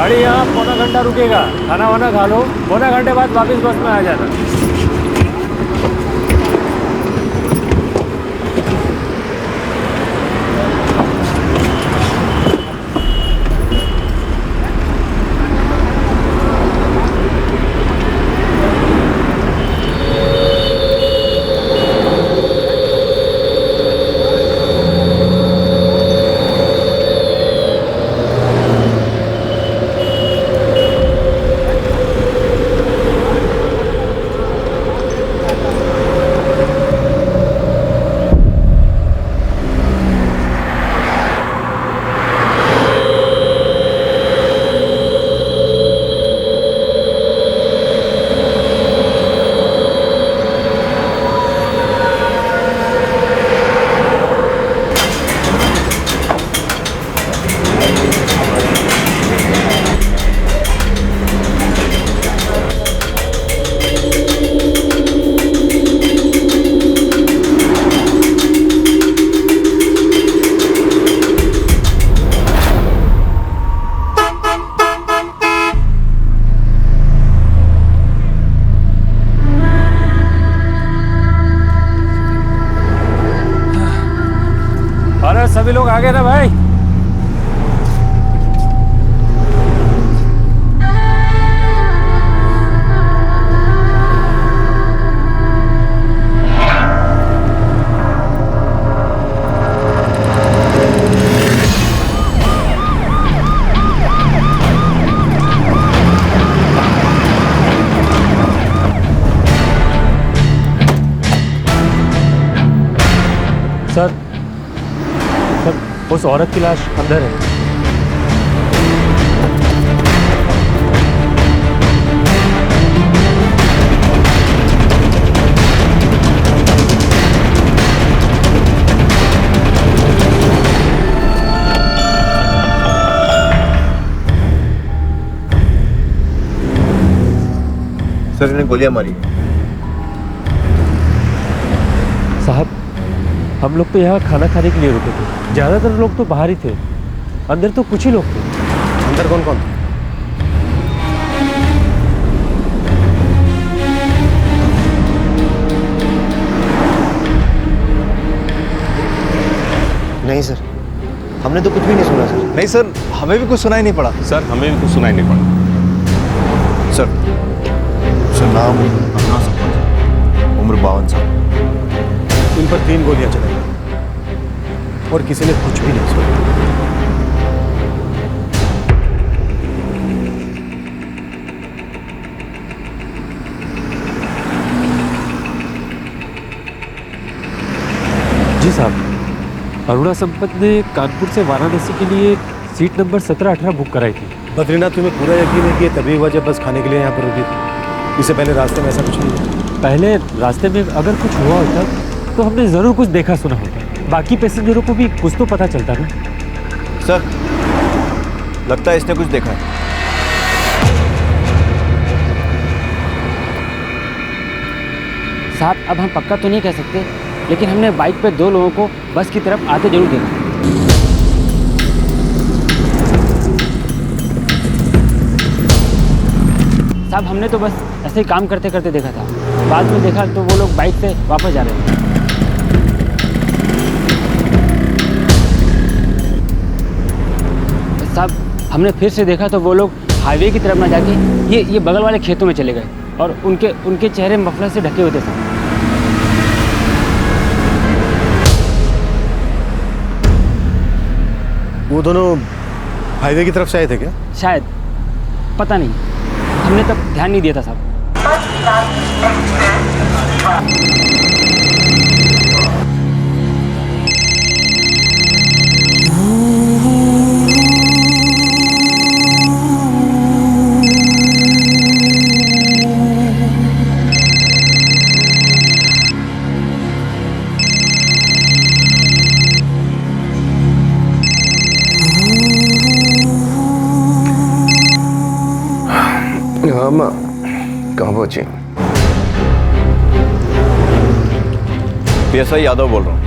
गाड़ी यहाँ पौना घंटा रुकेगा, खाना वाना खा लो, पौना घंटे बाद वापस बस में आ जाना। सभी लोग आ गए ना भाई? सर, उस औरत की लाश अंदर है। सर, इन्हें गोलियां मारी। साहब, हम लोग तो यहाँ खाना खाने के लिए रुके थे, ज्यादातर लोग तो बाहर ही थे, अंदर तो कुछ ही लोग थे। अंदर कौन कौन थे? नहीं सर, हमने तो कुछ भी नहीं सुना सर। नहीं सर, हमें भी कुछ सुनाई नहीं पड़ा। सर, हमें भी कुछ सुनाई नहीं पड़ा। सर, नाम अपना सरपंच, उम्र 52 साल। इन पर 3 गोलियां चलाई और किसी ने कुछ भी नहीं सुना। जी साहब, अरुणा संपत ने कानपुर से वाराणसी के लिए सीट नंबर 17-18 बुक कराई थी। बद्रीनाथ, तुम्हें पूरा यकीन है कि ये तभी वजह बस खाने के लिए यहाँ पर रुकी थी? इससे पहले रास्ते में ऐसा कुछ नहीं है? पहले रास्ते में अगर कुछ हुआ होता तो हमने जरूर कुछ देखा सुना होता, बाकी पैसेंजरों को भी कुछ तो पता चलता ना। सर, लगता है इसने कुछ देखा है। साहब, अब हम पक्का तो नहीं कह सकते, लेकिन हमने बाइक पे 2 लोगों को बस की तरफ आते जरूर देखा। साहब, हमने तो बस ऐसे ही काम करते करते देखा था, बाद में देखा तो वो लोग बाइक से वापस जा रहे थे। साहब, हमने फिर से देखा तो वो लोग हाईवे की तरफ ना जाके ये बगल वाले खेतों में चले गए और उनके चेहरे मफलर से ढके हुए थे साहब। वो दोनों हाईवे की तरफ से आए थे क्या? शायद, पता नहीं, हमने तब ध्यान नहीं दिया था साहब। हाँ माँ, कहाँ पहुंची? पीएसआई यादव बोल रहा हूँ।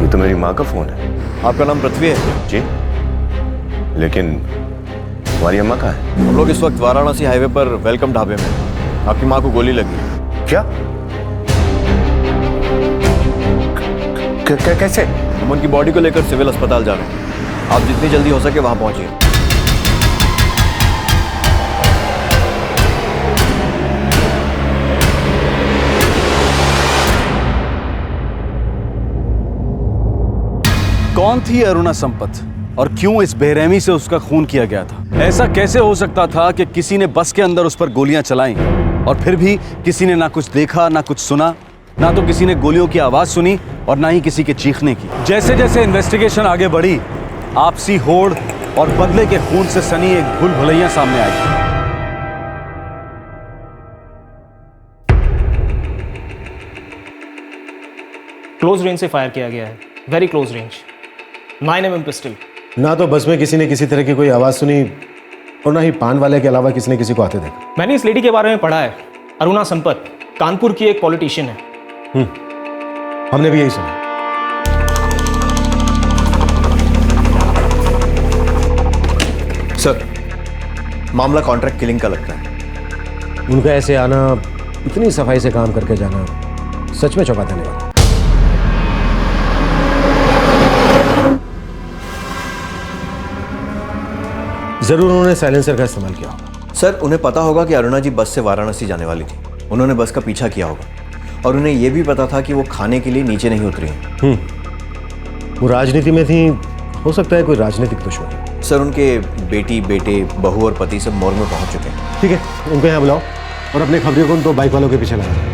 ये तो मेरी माँ का फोन है। आपका नाम पृथ्वी है? जी। लेकिन तुम्हारी अम्मा कहाँ है? हम लोग इस वक्त वाराणसी हाईवे पर वेलकम ढाबे में हैं। आपकी माँ को गोली लगी है। क्या? कैसे? हम उनकी बॉडी को लेकर सिविल अस्पताल जा रहे हैं। आप जितनी जल्दी हो सके वहां पहुंचिए। कौन थी अरुणा संपत और क्यों इस बेरहमी से उसका खून किया गया था? ऐसा कैसे हो सकता था कि किसी ने बस के अंदर उस पर गोलियां चलाई और फिर भी किसी ने ना कुछ देखा ना कुछ सुना, ना तो किसी ने गोलियों की आवाज सुनी और ना ही किसी के चीखने की। जैसे जैसे इन्वेस्टिगेशन आगे बढ़ी, आपसी होड़ और बदले के खून से सनी एक भूल भुलैया सामने आई। क्लोज रेंज से फायर किया गया है, very close range, 9mm pistol. ना तो बस में किसी ने किसी तरह की कोई आवाज़ सुनी और ना ही पान वाले के अलावा किसी ने किसी को आते देखा। मैंने इस लेडी के बारे में पढ़ा है, अरुणा संपत, कानपुर की एक पॉलिटिशियन है। हमने भी यही सुना। सर, मामला कॉन्ट्रैक्ट किलिंग का लगता है। उनका ऐसे आना, इतनी सफाई से काम करके जाना सच में चौंका देने वाला। जरूर उन्होंने साइलेंसर का इस्तेमाल किया होगा। सर, उन्हें पता होगा कि अरुणा जी बस से वाराणसी जाने वाली थी। उन्होंने बस का पीछा किया होगा और उन्हें यह भी पता था कि वो खाने के लिए नीचे नहीं उतरी हैं। वो राजनीति में थी, हो सकता है कोई राजनीतिक दुश्मनी। सर, उनके बेटी, बेटे, बहू और पति सब मोर्ग में पहुंच चुके हैं। ठीक है, उनको यहाँ बुलाओ और अपने खबरियों को उन 2 बाइक वालों के पीछे लगा।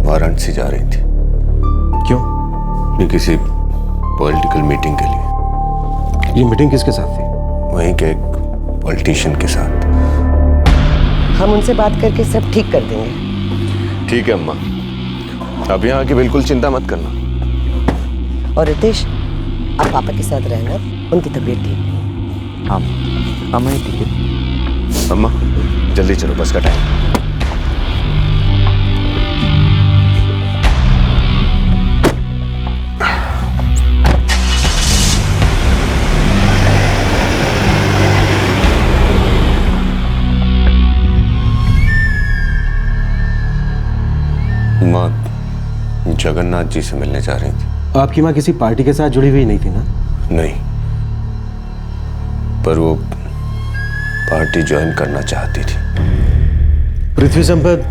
वाराणसी जा रही थी। क्यों? ये किसी पॉलिटिकल मीटिंग के लिए। ये मीटिंग किसके साथ थी? वहीं के एक पॉलिटिशियन के साथ। हम उनसे बात करके सब ठीक कर देंगे। ठीक है अम्मा, अब यहाँ की बिल्कुल चिंता मत करना। और रितेश, आप पापा के साथ रहना, उनकी तबीयत ठीक नहीं। हाँ अम्मा, ठीक है। अम्मा जल्दी चलो, बस का टाइम। माँ जगन्नाथ जी से मिलने जा रही थी। आपकी माँ किसी पार्टी के साथ जुड़ी हुई नहीं थी ना? नहीं, पर वो पार्टी ज्वाइन करना चाहती थी। पृथ्वी संपत,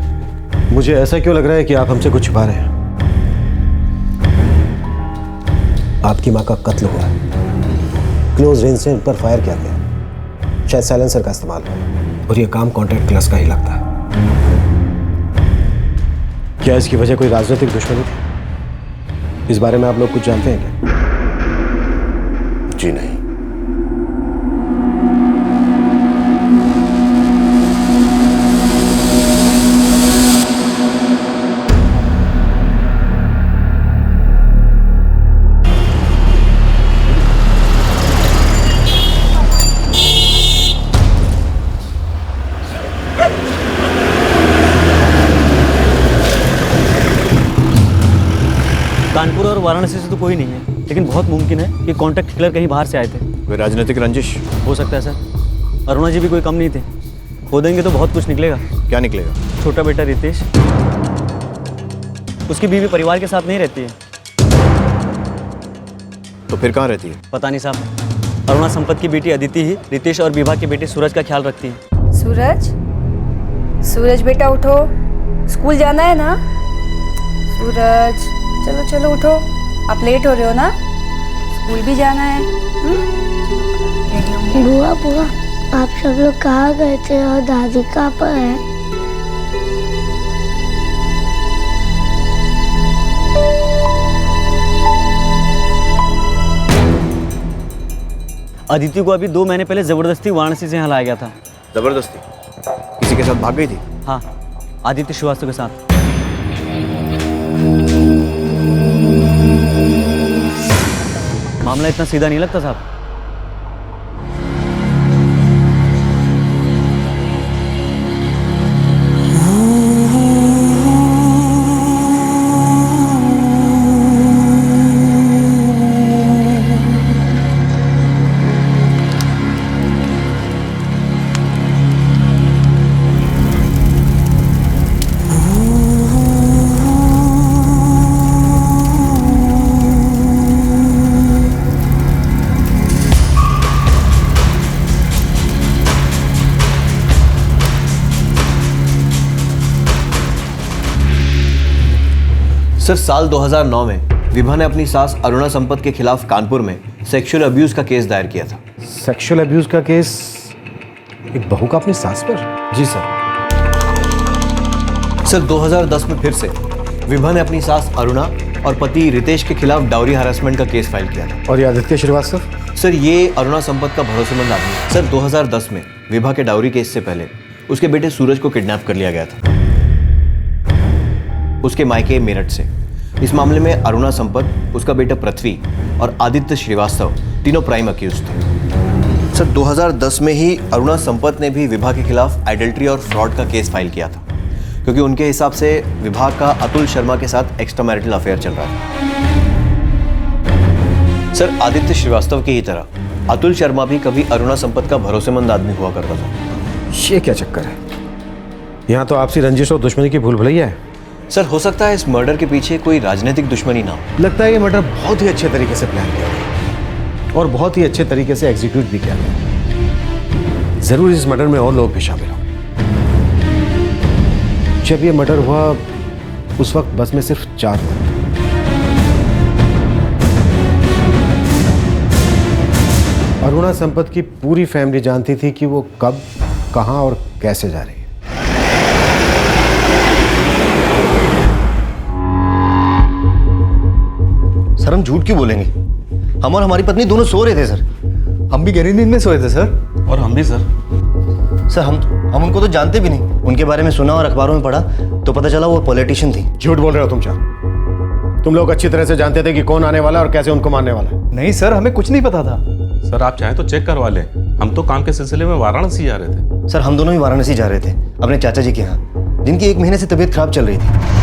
मुझे ऐसा क्यों लग रहा है कि आप हमसे कुछ छुपा रहे हैं? आपकी माँ का कत्ल हुआ है, क्लोज रेंज से उन पर फायर किया गया, शायद साइलेंसर का इस्तेमाल हो, और यह काम कॉन्ट्रैक्ट क्लास का ही लगता है। क्या इसकी वजह कोई राजनीतिक दुश्मनी थी? इस बारे में आप लोग कुछ जानते हैं क्या? जी नहीं। कानपुर और वाराणसी से तो कोई नहीं है, लेकिन बहुत मुमकिन है कि कॉन्ट्रैक्ट किलर कहीं बाहर से आए थे। कोई राजनीतिक रंजिश हो सकता है सर। अरुणा जी भी कोई कम नहीं थे। खोदेंगे तो बहुत कुछ निकलेगा। क्या निकलेगा? छोटा बेटा रितेश, उसकी बीवी परिवार के साथ नहीं रहती है। तो फिर कहाँ रहती है? पता नहीं साहब। अरुणा संपत की बेटी अदिति ही रितेश और विभा के बेटे सूरज का ख्याल रखती है। सूरज, सूरज बेटा उठो, स्कूल जाना है ना? सूरज, चलो चलो उठो, आप लेट हो रहे हो ना, स्कूल भी जाना है। बुआ बुआ आप सब लोग कहाँ गए थे और दादी कहाँ पर है? अदिति को अभी 2 महीने पहले जबरदस्ती वाराणसी से यहाँ लाया गया था। जबरदस्ती? किसी के साथ भाग गई थी? हाँ, आदित्य श्रीवास्तव के साथ। मामला इतना सीधा नहीं लगता साहब। सर, साल 2009 में विभा ने अपनी सास अरुणा संपत के खिलाफ कानपुर में सेक्सुअल अब्यूज का केस दायर किया था। सेक्सुअल अब्यूज का केस एक बहू का अपनी सास पर? जी सर। सर, 2010 में फिर से विभा ने अपनी सास अरुणा और पति रितेश के खिलाफ डाउरी हरासमेंट का केस फाइल किया था। और ये आदित्य श्रीवास्तव? सर, ये अरुणा संपत का भरोसेमंद आदमी है। सर, 2010 में विभा के डाउरी केस से पहले उसके बेटे सूरज को किडनैप कर लिया गया था उसके मायके मेरठ से। इस मामले में अरुणा संपत, उसका बेटा पृथ्वी और आदित्य श्रीवास्तव तीनों प्राइम अक्यूज थे। सर, 2010 में ही अरुणा संपत ने भी विभा के खिलाफ एडल्ट्री और फ्रॉड का केस फाइल किया था, क्योंकि उनके हिसाब से विभा का अतुल शर्मा के साथ एक्स्ट्रा मैरिटल अफेयर चल रहा था। सर, आदित्य श्रीवास्तव की ही तरह अतुल शर्मा भी कभी अरुणा संपत का भरोसेमंद आदमी हुआ करता था। ये क्या चक्कर है? यहाँ तो आपसी रंजिश और दुश्मनी की भूल भुलैया है। सर, हो सकता है इस मर्डर के पीछे कोई राजनीतिक दुश्मनी ना हो। लगता है ये मर्डर बहुत ही अच्छे तरीके से प्लान किया गया और बहुत ही अच्छे तरीके से एग्जीक्यूट भी किया गया। जरूर इस मर्डर में और लोग भी शामिल हो। जब ये मर्डर हुआ उस वक्त बस में सिर्फ 4 थे। अरुणा संपत की पूरी फैमिली जानती थी कि वो कब, कहां और कैसे जा रही है। सर, हम झूठ क्यों बोलेंगे? हम और हमारी पत्नी दोनों सो रहे थे सर। हम भी गहरी नींद में सोए थे सर। और हम भी सर। सर, हम उनको तो जानते भी नहीं। उनके बारे में सुना और अखबारों में पढ़ा तो पता चला वो पॉलिटिशियन थी। झूठ बोल रहे हो तुम चार। तुम लोग अच्छी तरह से जानते थे कि कौन आने वाला और कैसे उनको मारने वाला है। नहीं सर, हमें कुछ नहीं पता था। सर, आप चाहें तो चेक करवा लें। हम तो काम के सिलसिले में वाराणसी जा रहे थे। सर, हम दोनों ही वाराणसी जा रहे थे अपने चाचा जी के यहाँ, जिनकी 1 महीने से तबीयत खराब चल रही थी।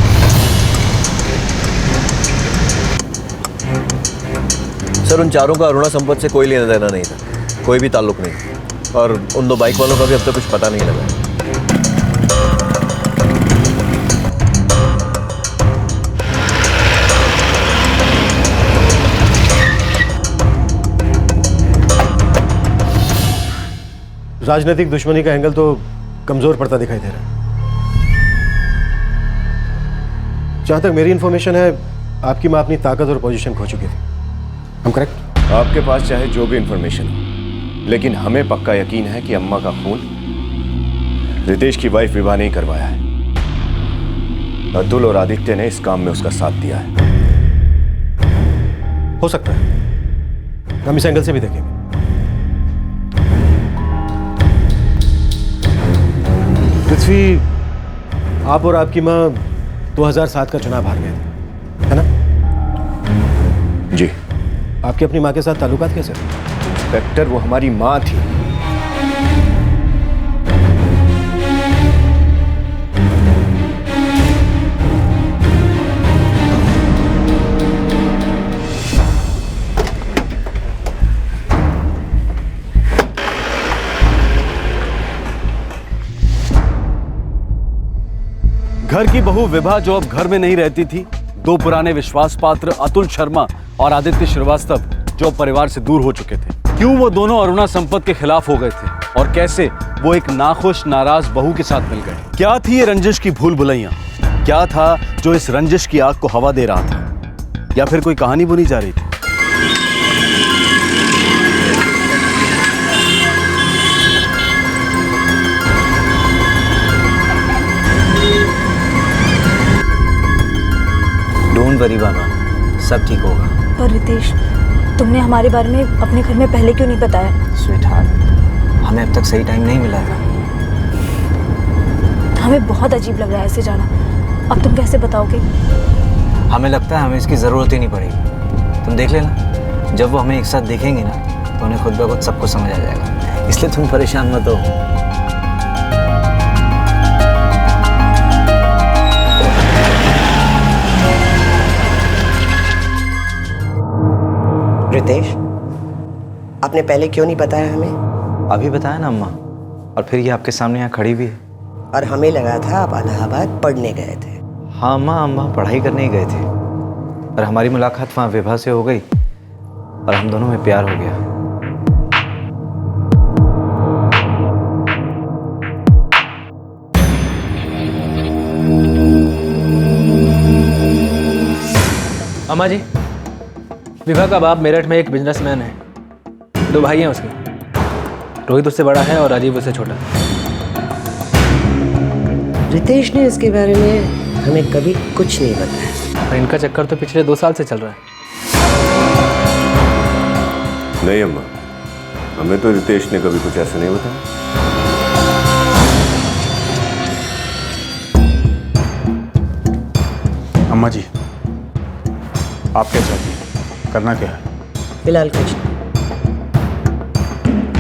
सर, उन चारों का अरुणा संपत से कोई लेना देना नहीं था, कोई भी ताल्लुक नहीं। और उन 2 बाइक वालों का भी अब तक कुछ पता नहीं लगा। राजनीतिक दुश्मनी का एंगल तो कमजोर पड़ता दिखाई दे रहा है। जहां तक मेरी इंफॉर्मेशन है, आपकी मां अपनी ताकत और पोजीशन खो चुकी थी। हम करेक्ट? आपके पास चाहे जो भी इंफॉर्मेशन हो, लेकिन हमें पक्का यकीन है कि अम्मा का खून रितेश की वाइफ विभा ने ही करवाया है। अतुल और आदित्य ने इस काम में उसका साथ दिया है। हो सकता है, हम इस एंगल से भी देखेंगे। पृथ्वी, आप और आपकी मां 2007 का चुनाव हार गए थे, है ना? जी। आपकी अपनी मां के साथ ताल्लुकात कैसे? इंस्पेक्टर, वो हमारी मां थी। घर की बहू विभा जो अब घर में नहीं रहती थी, 2 पुराने विश्वास पात्र अतुल शर्मा और आदित्य श्रीवास्तव जो परिवार से दूर हो चुके थे, क्यों वो दोनों अरुणा संपत के खिलाफ हो गए थे और कैसे वो एक नाखुश नाराज बहू के साथ मिल गए? क्या थी ये रंजिश की भूल भुलैयां? क्या था जो इस रंजिश की आग को हवा दे रहा था? या फिर कोई कहानी बुनी जा रही थी? वरी बाबा, सब ठीक होगा। पर रितेश, तुमने हमारे बारे में अपने घर में पहले क्यों नहीं बताया? स्वीटहार्ट, हमें अब तक सही टाइम नहीं मिला था। हमें बहुत अजीब लग रहा है ऐसे जाना। अब तुम कैसे बताओगे? हमें लगता है हमें इसकी ज़रूरत ही नहीं पड़ेगी। तुम देख लेना, जब वो हमें एक साथ देखेंगे ना तो उन्हें खुद ब खुद सब कुछ समझ आ जाएगा। इसलिए तुम परेशान मत हो। रितेश, आपने पहले क्यों नहीं बताया हमें? अभी बताया ना अम्मा, और फिर ये आपके सामने यहाँ खड़ी भी है। और हमें लगा था आप इलाहाबाद पढ़ने गए थे। हाँ अम्मा, अम्मा पढ़ाई करने ही गए थे, और हमारी मुलाकात वहाँ विभा से हो गई और हम दोनों में प्यार हो गया। अम्मा जी, विभा का बाप मेरठ में एक बिजनेसमैन है। 2 भाई हैं उसके, रोहित उससे बड़ा है और राजीव उससे छोटा। रितेश ने इसके बारे में हमें कभी कुछ नहीं बताया। और इनका चक्कर तो पिछले 2 साल से चल रहा है। नहीं अम्मा, हमें तो रितेश ने कभी कुछ ऐसा नहीं बताया। अम्मा जी, आप क्या चाहती हैं? करना क्या है? फिलहाल कुछ नहीं,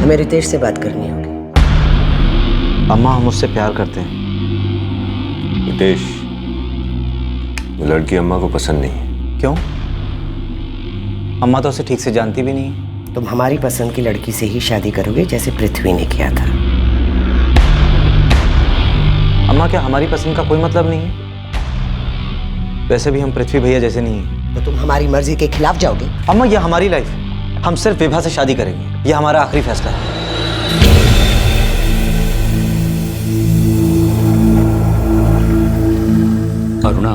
हमें रितेश से बात करनी होगी। अम्मा, हम उससे प्यार करते हैं। रितेश, वो लड़की अम्मा को पसंद नहीं है। क्यों? अम्मा तो उसे ठीक से जानती भी नहीं है। तुम हमारी पसंद की लड़की से ही शादी करोगे जैसे पृथ्वी ने किया था। अम्मा, क्या हमारी पसंद का कोई मतलब नहीं है? वैसे भी हम पृथ्वी भैया जैसे नहीं हैं। तो तुम हमारी मर्जी के खिलाफ जाओगे? अम्मा, यह हमारी लाइफ है। हम सिर्फ विभा से शादी करेंगे, यह हमारा आखिरी फैसला है। अरुणा,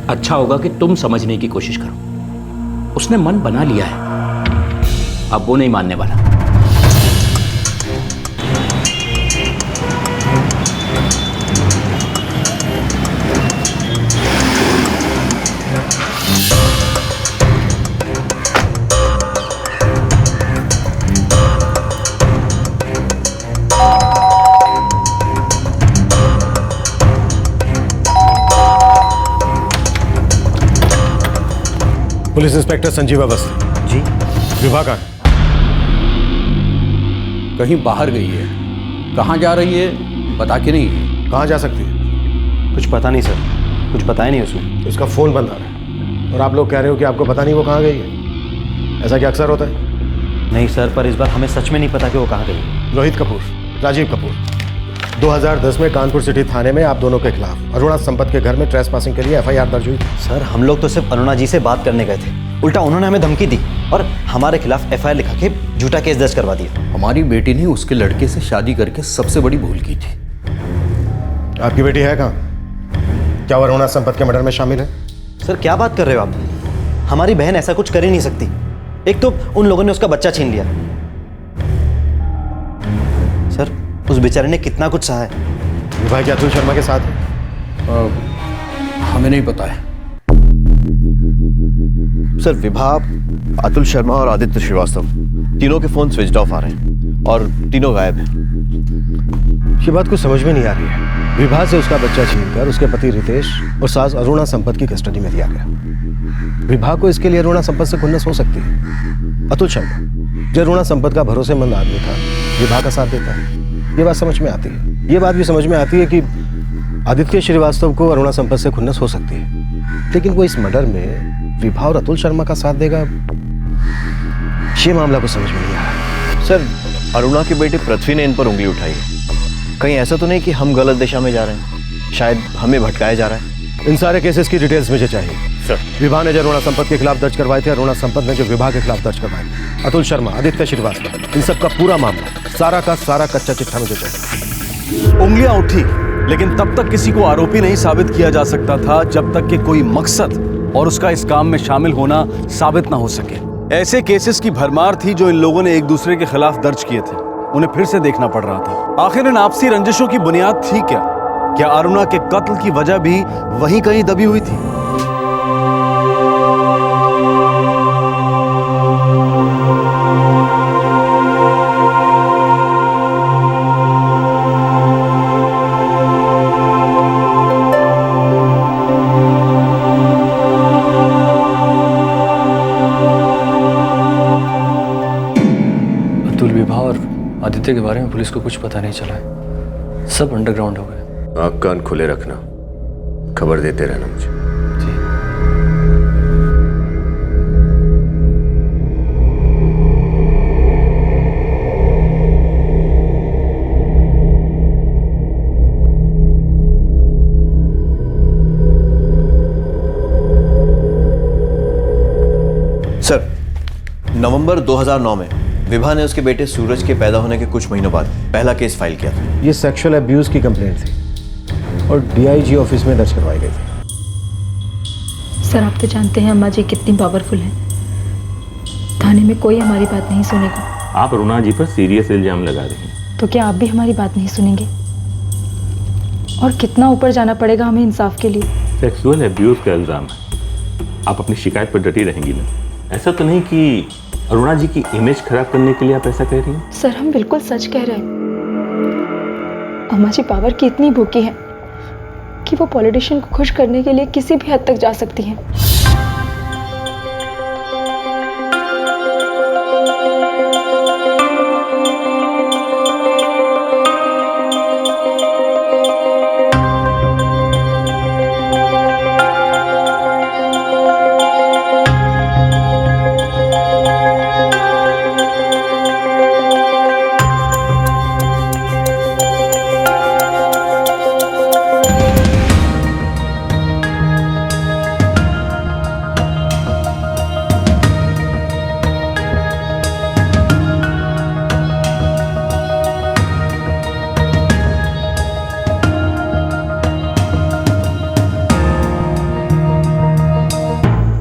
अच्छा होगा कि तुम समझने की कोशिश करो। उसने मन बना लिया है, अब वो नहीं मानने वाला। Police inspector Sanjeev Awasthi. जी। विभा का कहीं बाहर गई है। कहाँ जा रही है बता के नहीं। कहाँ जा सकती है? कुछ पता नहीं सर, कुछ बताया नहीं उसने। उसका फ़ोन बंद आ रहा है और आप लोग कह रहे हो कि आपको पता नहीं वो कहाँ गई है। ऐसा क्या अक्सर होता है? नहीं सर, पर इस बार हमें सच में नहीं पता कि वो कहाँ गई। रोहित कपूर, राजीव कपूर, 2010 में कानपुर सिटी थाने में आप दोनों के खिलाफ अरुणा संपत के घर में ट्रेसपासिंग के लिए FIR दर्ज हुई। सर, हम लोग तो सिर्फ अरुणा जी से बात करने गए थे, उल्टा उन्होंने हमें धमकी दी और हमारे खिलाफ FIR लिखा के झूठा केस दर्ज करवा दिया। हमारी बेटी ने उसके लड़के से शादी करके सबसे बड़ी भूल की थी। आपकी बेटी है कहाँ? क्या वो अरुणा संपत के मर्डर में शामिल है? सर, क्या बात कर रहे हो आप? हमारी बहन ऐसा कुछ कर ही नहीं सकती। एक तो उन लोगों ने उसका बच्चा छीन लिया। सर, उस बेचारे ने कितना कुछ सहा है। विभा क्या अतुल शर्मा के साथ है? हमें नहीं पता है सर। विभा, अतुल शर्मा और आदित्य श्रीवास्तव तीनों के फोन स्विच ऑफ आ रहे हैं और तीनों गायब हैं। ये बात कुछ समझ में नहीं आ रही है। विभा से उसका बच्चा छीनकर उसके पति रितेश और सास अरुणा संपत की कस्टडी में दिया गया। विभा को इसके लिए अरुणा संपत से खुन्नस हो सकती है। अतुल शर्मा, जो अरुणा संपत का भरोसेमंद आदमी था, विभा का साथ देता है। ये बात समझ में आती है। ये बात भी समझ में आती है कि आदित्य श्रीवास्तव को अरुणा संपत से खुन्नस हो सकती है, लेकिन वो इस मर्डर में विभा और अतुल शर्मा का साथ देगा, ये मामला को समझ में नहीं आ रहा। सर, अरुणा की बेटी पृथ्वी ने इन पर उंगली उठाई है। कहीं ऐसा तो नहीं कि हम गलत दिशा में जा रहे हैं? शायद हमें भटकाया जा रहा है। इन सारे केसेस की डिटेल्स मुझे चाहिए सर। विभा ने जो अरुणा संपत के खिलाफ दर्ज करवाए थे, अरुणा संपत ने जो विभा के खिलाफ दर्ज करवाए, अतुल शर्मा, आदित्य श्रीवास्तव, इन सब का पूरा मामला, सारा का सारा कच्चा चिट्ठा मुझे चाहिए। उंगलियां उठी, लेकिन तब तक किसी को आरोपी नहीं साबित किया जा सकता था जब तक कि कोई मकसद और उसका इस काम में शामिल होना साबित ना हो सके। ऐसे केसेस की भरमार थी जो इन लोगों ने एक दूसरे के खिलाफ दर्ज किए थे। उन्हें फिर से देखना पड़ रहा था। आखिर इन आपसी रंजिशों की बुनियाद थी क्या? क्या अरुणा के कत्ल की वजह भी वहीं कहीं दबी हुई थी? आदित्य के बारे में पुलिस को कुछ पता नहीं चला है, सब अंडरग्राउंड हो गए। आँख कान खुले रखना, खबर देते रहना मुझे। सर, नवंबर 2009 में विभा ने उसके बेटे सूरज के पैदा होने के कुछ महीनों बाद पहला केस फाइल किया था। ये सेक्सुअल अब्यूज की कंप्लेंट थी और डीआईजी ऑफिस में दर्ज करवाई गई थी। सर, आप तो जानते हैं अम्मा जी कितनी पावरफुल हैं। थाने में कोई हमारी बात नहीं सुनेगा। आप अरुणा जी पर सीरियस इल्जाम लगा रही हैं। तो क्या आप भी हमारी बात नहीं सुनेंगे? और कितना ऊपर जाना पड़ेगा हमें इंसाफ के लिए? सेक्सुअल अब्यूज का इल्जाम है, आप अपनी शिकायत पर डटी रहेंगी ना? ऐसा तो नहीं कि अरुणा जी की इमेज खराब करने के लिए आप ऐसा कह रही हैं? सर, हम बिल्कुल सच कह रहे हैं। अम्मा जी पावर की इतनी भूखी हैं कि वो पॉलिटिशियन को खुश करने के लिए किसी भी हद तक जा सकती हैं।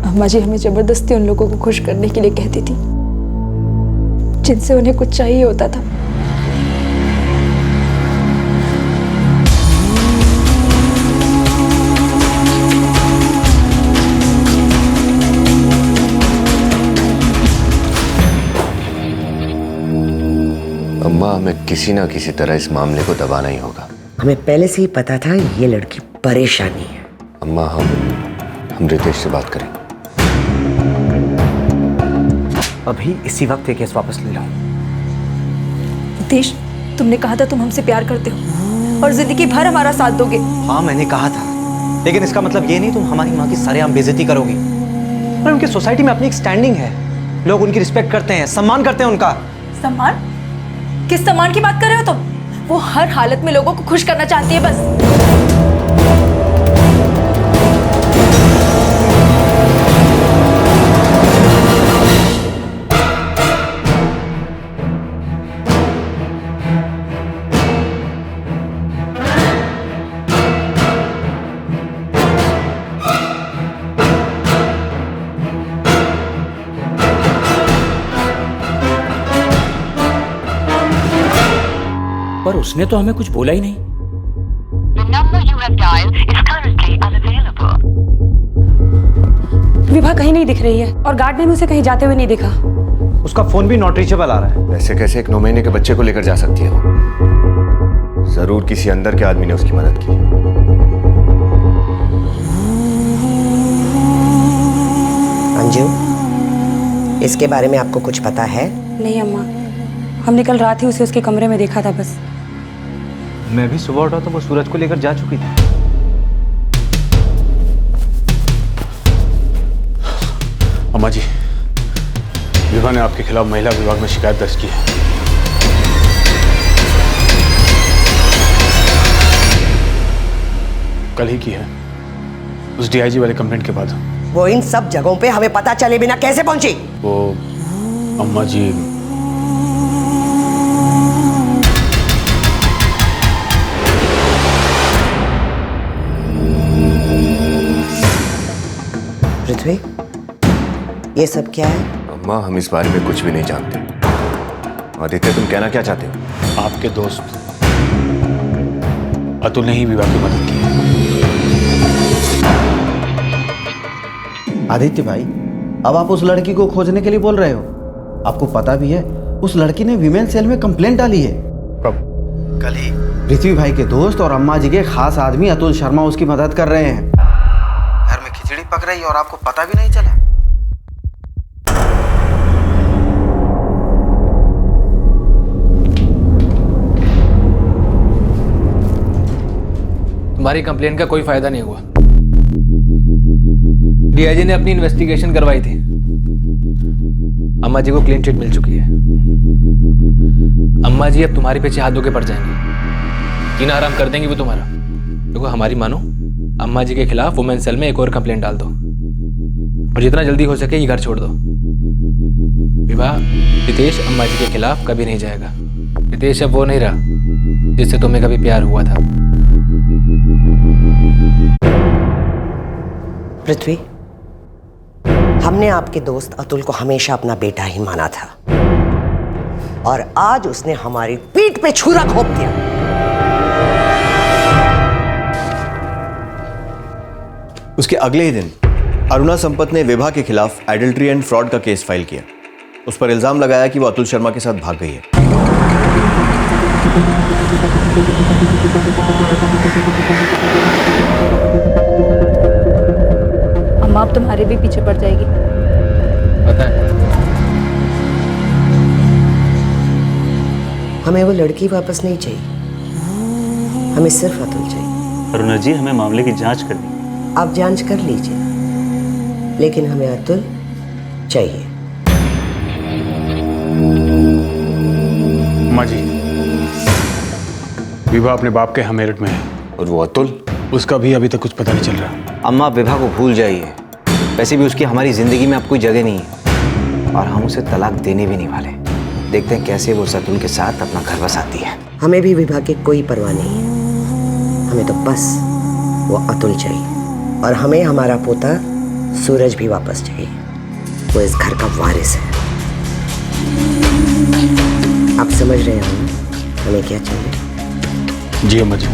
अम्मा जी हमें जबरदस्ती उन लोगों को खुश करने के लिए कहती थी जिनसे उन्हें कुछ चाहिए होता था। अम्मा, हमें किसी ना किसी तरह इस मामले को दबाना ही होगा। हमें पहले से ही पता था ये लड़की परेशानी है। अम्मा, हम रितेश से बात करें। अभी इसी वक्त ये केस वापस ले लो। रितेश, तुमने कहा था तुम हमसे प्यार करते हो और जिंदगी भर हमारा साथ दोगे। हाँ, मैंने कहा था, लेकिन इसका मतलब ये नहीं तुम हमारी माँ की सरेआम बेइज्जती करोगी। और उनकी सोसाइटी में अपनी एक स्टैंडिंग है, लोग उनकी रिस्पेक्ट करते हैं, सम्मान करते हैं उनका। सम्मान? किस सम्मान की बात कर रहे हो तुम? वो हर हालत में लोगों को खुश करना चाहती है बस। पर उसने तो हमें कुछ बोला ही नहीं। विभा कहीं नहीं दिख रही है और गार्ड ने भी उसे कहीं जाते हुए नहीं देखा। उसका फोन भी नॉट रीचेबल आ रहा है। ऐसे कैसे एक 9 महीने के बच्चे को लेकर जा सकती है वो? जरूर किसी अंदर के आदमी ने उसकी मदद की। अंजू, इसके बारे में आपको कुछ पता है? नहीं अम्मा, हमने कल रात ही उसे उसके कमरे में देखा था बस। मैं भी सुबह उठा तो वो सूरज को लेकर जा चुकी थी। अम्मा जी, विभा ने आपके खिलाफ महिला विभाग में शिकायत दर्ज की है। कल ही की है, उस डीआईजी वाले कंप्लेंट के बाद। वो इन सब जगहों पे हमें पता चले बिना कैसे पहुंची? वो अम्मा जी, पृथ्वी, ये सब क्या है? अम्मा, हम इस बारे में कुछ भी नहीं जानते। आदित्य, तुम कहना क्या चाहते हो? आपके दोस्त अतुल ने ही विवाह की मदद की है। आदित्य भाई, अब आप उस लड़की को खोजने के लिए बोल रहे हो? आपको पता भी है उस लड़की ने विमेन सेल में कंप्लेंट डाली है। कब? कल ही। पृथ्वी भाई के दोस्त और अम्मा जी के खास आदमी अतुल शर्मा उसकी मदद कर रहे हैं। घर में खिचड़ी पक रही और आपको पता भी नहीं चला। तुम्हारी कंप्लेंट का कोई फायदा नहीं हुआ। डीआईजी ने अपनी इन्वेस्टिगेशन करवाई थी। अम्मा जी को क्लीन चिट मिल चुकी है। अम्मा जी अब तुम्हारे पीछे हाथ धो के पड़ जाएंगी। जीना आराम कर देंगी वो तुम्हारा। देखो हमारी मानो, अम्मा जी के खिलाफ वुमेन सेल में एक और कंप्लेंट डाल दो और जितना जल्दी हो सके ये घर छोड़ दो। विवाह, रितेश अम्मा जी के खिलाफ कभी नहीं जाएगा। रितेश अब वो नहीं रहा जिससे तुम्हें कभी प्यार हुआ था। पृथ्वी, हमने आपके दोस्त अतुल को हमेशा अपना बेटा ही माना था और आज उसने हमारी पीठ पे छुरा घोंप दिया। उसके अगले ही दिन अरुणा संपत ने विभा के खिलाफ एडल्ट्री एंड फ्रॉड का केस फाइल किया। उस पर इल्जाम लगाया कि वो अतुल शर्मा के साथ भाग गई है। अम्मा अब तुम्हारे भी पीछे पड़ जाएगी। पता है। हमें वो लड़की वापस नहीं चाहिए, हमें सिर्फ अतुल चाहिए। अरुणा जी, हमें मामले की जांच करनी। आप जांच कर लीजिए, लेकिन हमें अतुल चाहिए। अम्मा जी, विभा अपने बाप के यहाँ मेरठ में है। और वो अतुल? उसका भी अभी तक कुछ पता नहीं चल रहा। अम्मा, आप विभा को भूल जाइए। वैसे भी उसकी हमारी जिंदगी में अब कोई जगह नहीं है और हम उसे तलाक देने भी नहीं वाले। देखते हैं कैसे वो अतुल के साथ अपना घर बसाती है। हमें भी विभा की कोई परवाह नहीं है, हमें तो बस वो अतुल चाहिए और हमें हमारा पोता सूरज भी वापस चाहिए। वो इस घर का वारिस है। आप समझ रहे हो ना हमें क्या चाहिए? जी अम्मा जी।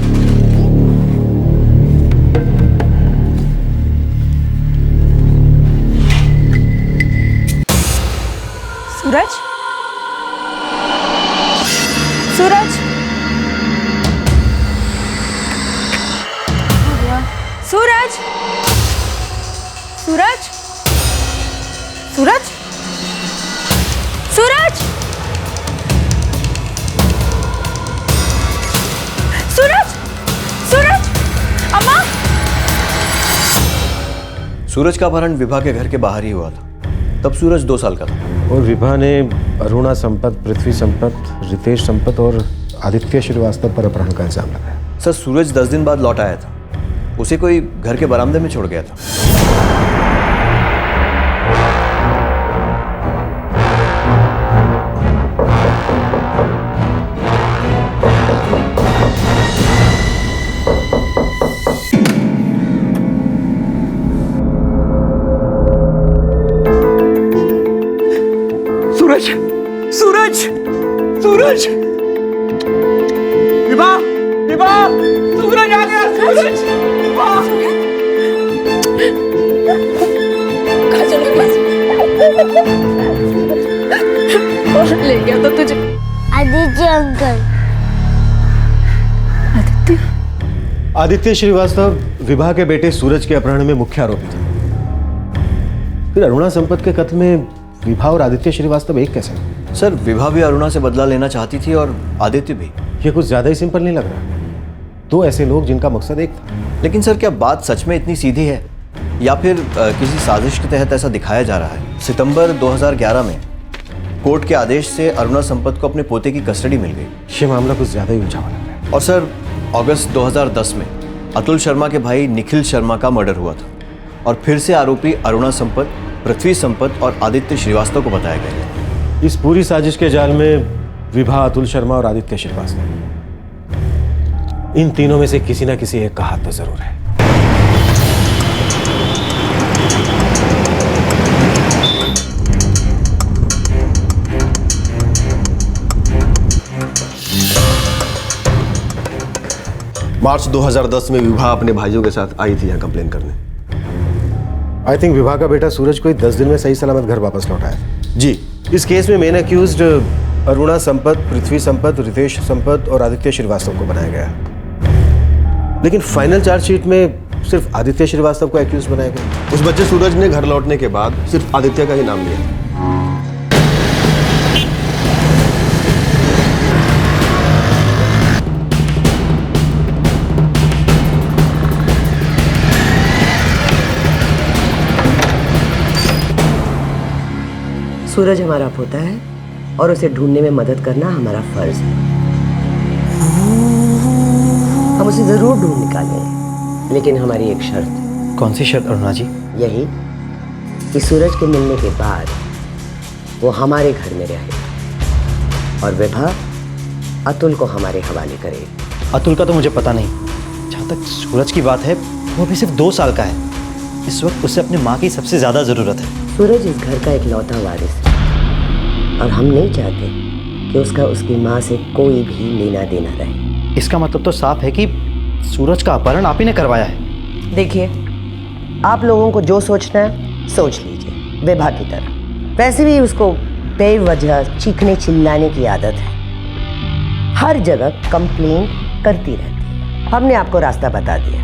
सूरज, सूरज, सूरज, सूरज, सूरज, सूरज, सूरज, सूरज, अम्मा। सूरज का अपहरण विभा के घर के बाहर ही हुआ था। तब सूरज 2 साल का था और विभा ने अरुणा संपत, पृथ्वी संपत, रितेश संपत और आदित्य श्रीवास्तव पर अपहरण का इल्जाम लगाया। सर, सूरज 10 दिन बाद लौट आया था। उसे कोई घर के बरामदे में छोड़ गया था। सूरज, सूरज, सूरज, विभा, विभा, सूरज आ गया। सूरज, विभा। कौन ले गया था तुझे? आदित्य अंकल। आदित्य श्रीवास्तव विभा के बेटे सूरज के अपहरण में मुख्य आरोपी थे। फिर अरुणा संपत के कत्ल में विभा और आदित्य श्रीवास्तव एक कैसे? सर, विभा भी अरुणा से बदला लेना चाहती थी और आदित्य भी। ये कुछ ज्यादा ही सिंपल नहीं लग रहा? 2 ऐसे लोग जिनका मकसद एक था। लेकिन सर, क्या बात सच में इतनी सीधी है या फिर किसी साजिश के तहत ऐसा दिखाया जा रहा है? सितंबर 2011 में कोर्ट के आदेश से अरुणा संपत को अपने पोते की कस्टडी मिल गई। ये मामला कुछ ज्यादा ही उलझा हुआ लग रहा है। और सर, अगस्त 2010 में अतुल शर्मा के भाई निखिल शर्मा का मर्डर हुआ था और फिर से आरोपी अरुणा संपत, पृथ्वी संपत और आदित्य श्रीवास्तव को बताया गया। इस पूरी साजिश के जाल में विभा, अतुल शर्मा और आदित्य श्रीवास्तव, इन तीनों में से किसी ना किसी एक का हाथ तो जरूर है। मार्च 2010 में विभा अपने भाइयों के साथ आई थी यहाँ कंप्लेन करने। आई थिंक विभा का बेटा सूरज को 10 दिन में सही सलामत घर वापस लौटाया। जी। इस केस में मेन अक्यूज्ड अरुणा संपत, पृथ्वी संपत, रितेश संपत और आदित्य श्रीवास्तव को बनाया गया, लेकिन फाइनल चार्जशीट में सिर्फ आदित्य श्रीवास्तव को अक्यूज बनाया गया। उस बच्चे सूरज ने घर लौटने के बाद सिर्फ आदित्य का ही नाम लिया। सूरज हमारा पोता है और उसे ढूंढने में मदद करना हमारा फर्ज है। हम उसे जरूर ढूंढ निकालेंगे, लेकिन हमारी एक शर्त है। कौन सी शर्त अरुणा जी? यही कि सूरज के मिलने के बाद वो हमारे घर में रहेगा और विभा अतुल को हमारे हवाले करेगी। अतुल का तो मुझे पता नहीं। जहाँ तक सूरज की बात है, वो अभी सिर्फ 2 साल का है। इस वक्त उसे अपनी माँ की सबसे ज्यादा जरूरत है। सूरज इस घर का इकलौता वारिस है और हम नहीं चाहते कि उसका उसकी माँ से कोई भी लेना देना रहे। इसका मतलब तो साफ है कि सूरज का अपहरण आप ही ने करवाया है। देखिए, आप लोगों को जो सोचना है सोच लीजिए, विभा की तरह। वैसे भी उसको बेवजह चीखने चिल्लाने की आदत है, हर जगह कंप्लेन करती रहती है। हमने आपको रास्ता बता दिया,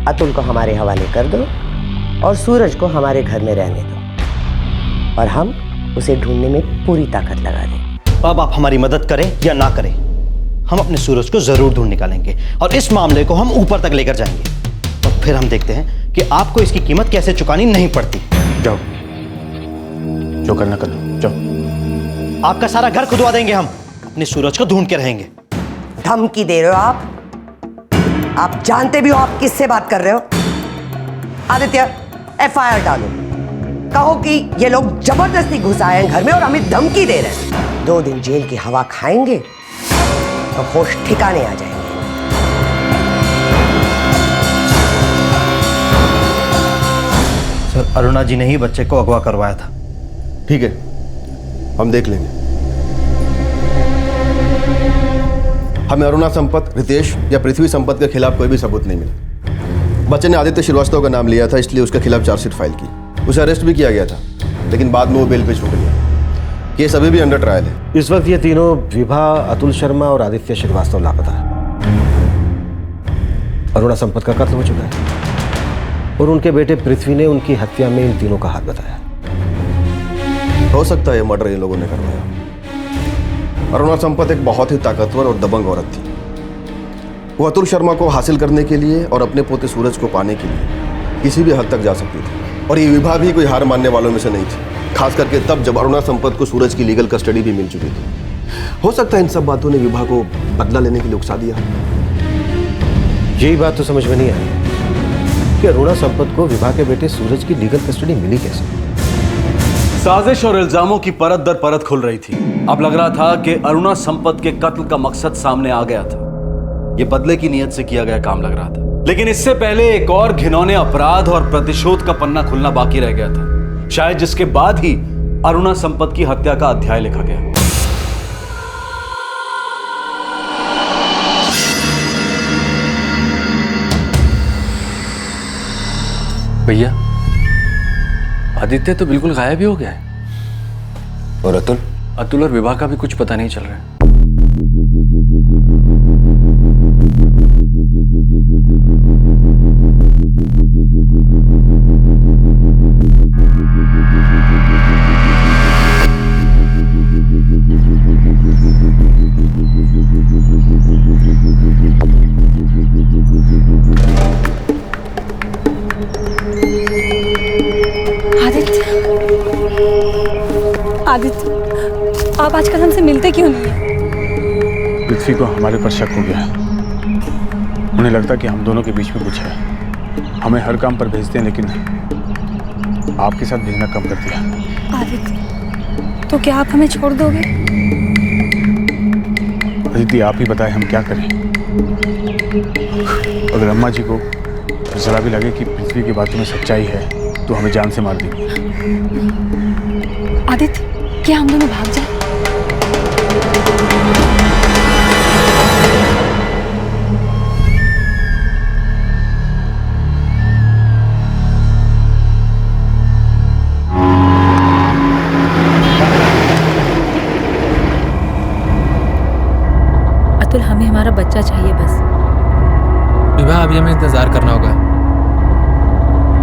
अतुल को हमारे हवाले कर दो और सूरज को हमारे घर में रहने दो और हम उसे ढूंढने में पूरी ताकत लगा दें। अब आप हमारी मदद करें या ना करें, हम अपने सूरज को जरूर ढूंढ निकालेंगे और इस मामले को हम ऊपर तक लेकर जाएंगे और फिर हम देखते हैं कि आपको इसकी कीमत कैसे चुकानी नहीं पड़ती। जाओ, जो करना कर लो, जाओ। आपका सारा घर खुदवा देंगे, हम अपने सूरज को ढूंढ के रहेंगे। धमकी दे रहे हो आप? आप जानते भी हो आप किससे बात कर रहे हो? आदित्य, FIR डालो, कहो कि ये लोग जबरदस्ती घुस आए हैं घर में और हमें धमकी दे रहे हैं। 2 दिन जेल की हवा खाएंगे तो होश ठिकाने आ जाएंगे। सर, अरुणा जी ने ही बच्चे को अगवा करवाया था। ठीक है, हम देख लेंगे। हमें अरुणा संपत, रितेश या पृथ्वी संपत के खिलाफ कोई भी सबूत नहीं मिला। बच्चे ने आदित्य श्रीवास्तव का नाम लिया था, इसलिए उसके खिलाफ चार्जशीट फाइल की। उसे अरेस्ट भी किया गया था, लेकिन बाद में वो बेल पे छूट गया। केस अभी भी अंडर ट्रायल है। इस वक्त ये तीनों विभा, अतुल शर्मा और आदित्य श्रीवास्तव लापता है। अरुणा संपत का कत्ल हो चुका है और उनके बेटे पृथ्वी ने उनकी हत्या में इन तीनों का हाथ बताया। हो सकता है ये मर्डर इन लोगों ने करवाया। अरुणा संपत एक बहुत ही ताकतवर और दबंग औरत थी। वो अतुल शर्मा को हासिल करने के लिए और अपने पोते सूरज को पाने के लिए किसी भी हद तक जा सकती थी और ये विभा भी कोई हार मानने वालों में से नहीं थी, खास करके तब जब अरुणा संपत को सूरज की लीगल कस्टडी भी मिल चुकी थी। हो सकता है इन सब बातों ने विभा को बदला लेने के लिए उकसा दिया। यही बात तो समझ में नहीं आई कि अरुणा संपत को विभा के बेटे सूरज की लीगल कस्टडी मिली कैसे। साजिश और इल्जामों की परत दर परत खुल रही थी। अब लग रहा था कि अरुणा संपत के कत्ल का मकसद सामने आ गया था। यह बदले की नीयत से किया गया काम लग रहा था, लेकिन इससे पहले एक और घिनौने अपराध और प्रतिशोध का पन्ना खुलना बाकी रह गया था, शायद जिसके बाद ही अरुणा संपत की हत्या का अध्याय लिखा गया। भैया, आदित्य तो बिल्कुल गायब ही हो गया है। और अतुल? अतुल और विभा का भी कुछ पता नहीं चल रहा है। आदित्य, आप आजकल हमसे मिलते क्यों नहीं हैं? पृथ्वी को हमारे पर शक हो गया है। उन्हें लगता कि हम दोनों के बीच में कुछ है। हमें हर काम पर भेजते हैं, लेकिन आपके साथ भेजना कम कर दिया। आदित्य, तो क्या आप हमें छोड़ दोगे? अदिति, आप ही बताएं हम क्या करें। अगर अम्मा जी को जरा भी लगे कि पृथ्वी की बातों में सच्चाई है तो हमें जान से मार देंगे। आदित्य, क्या हम दोनों भाग जाएं? अतुल, हमें हमारा बच्चा चाहिए बस। विवाह अभी हमें इंतजार करना होगा।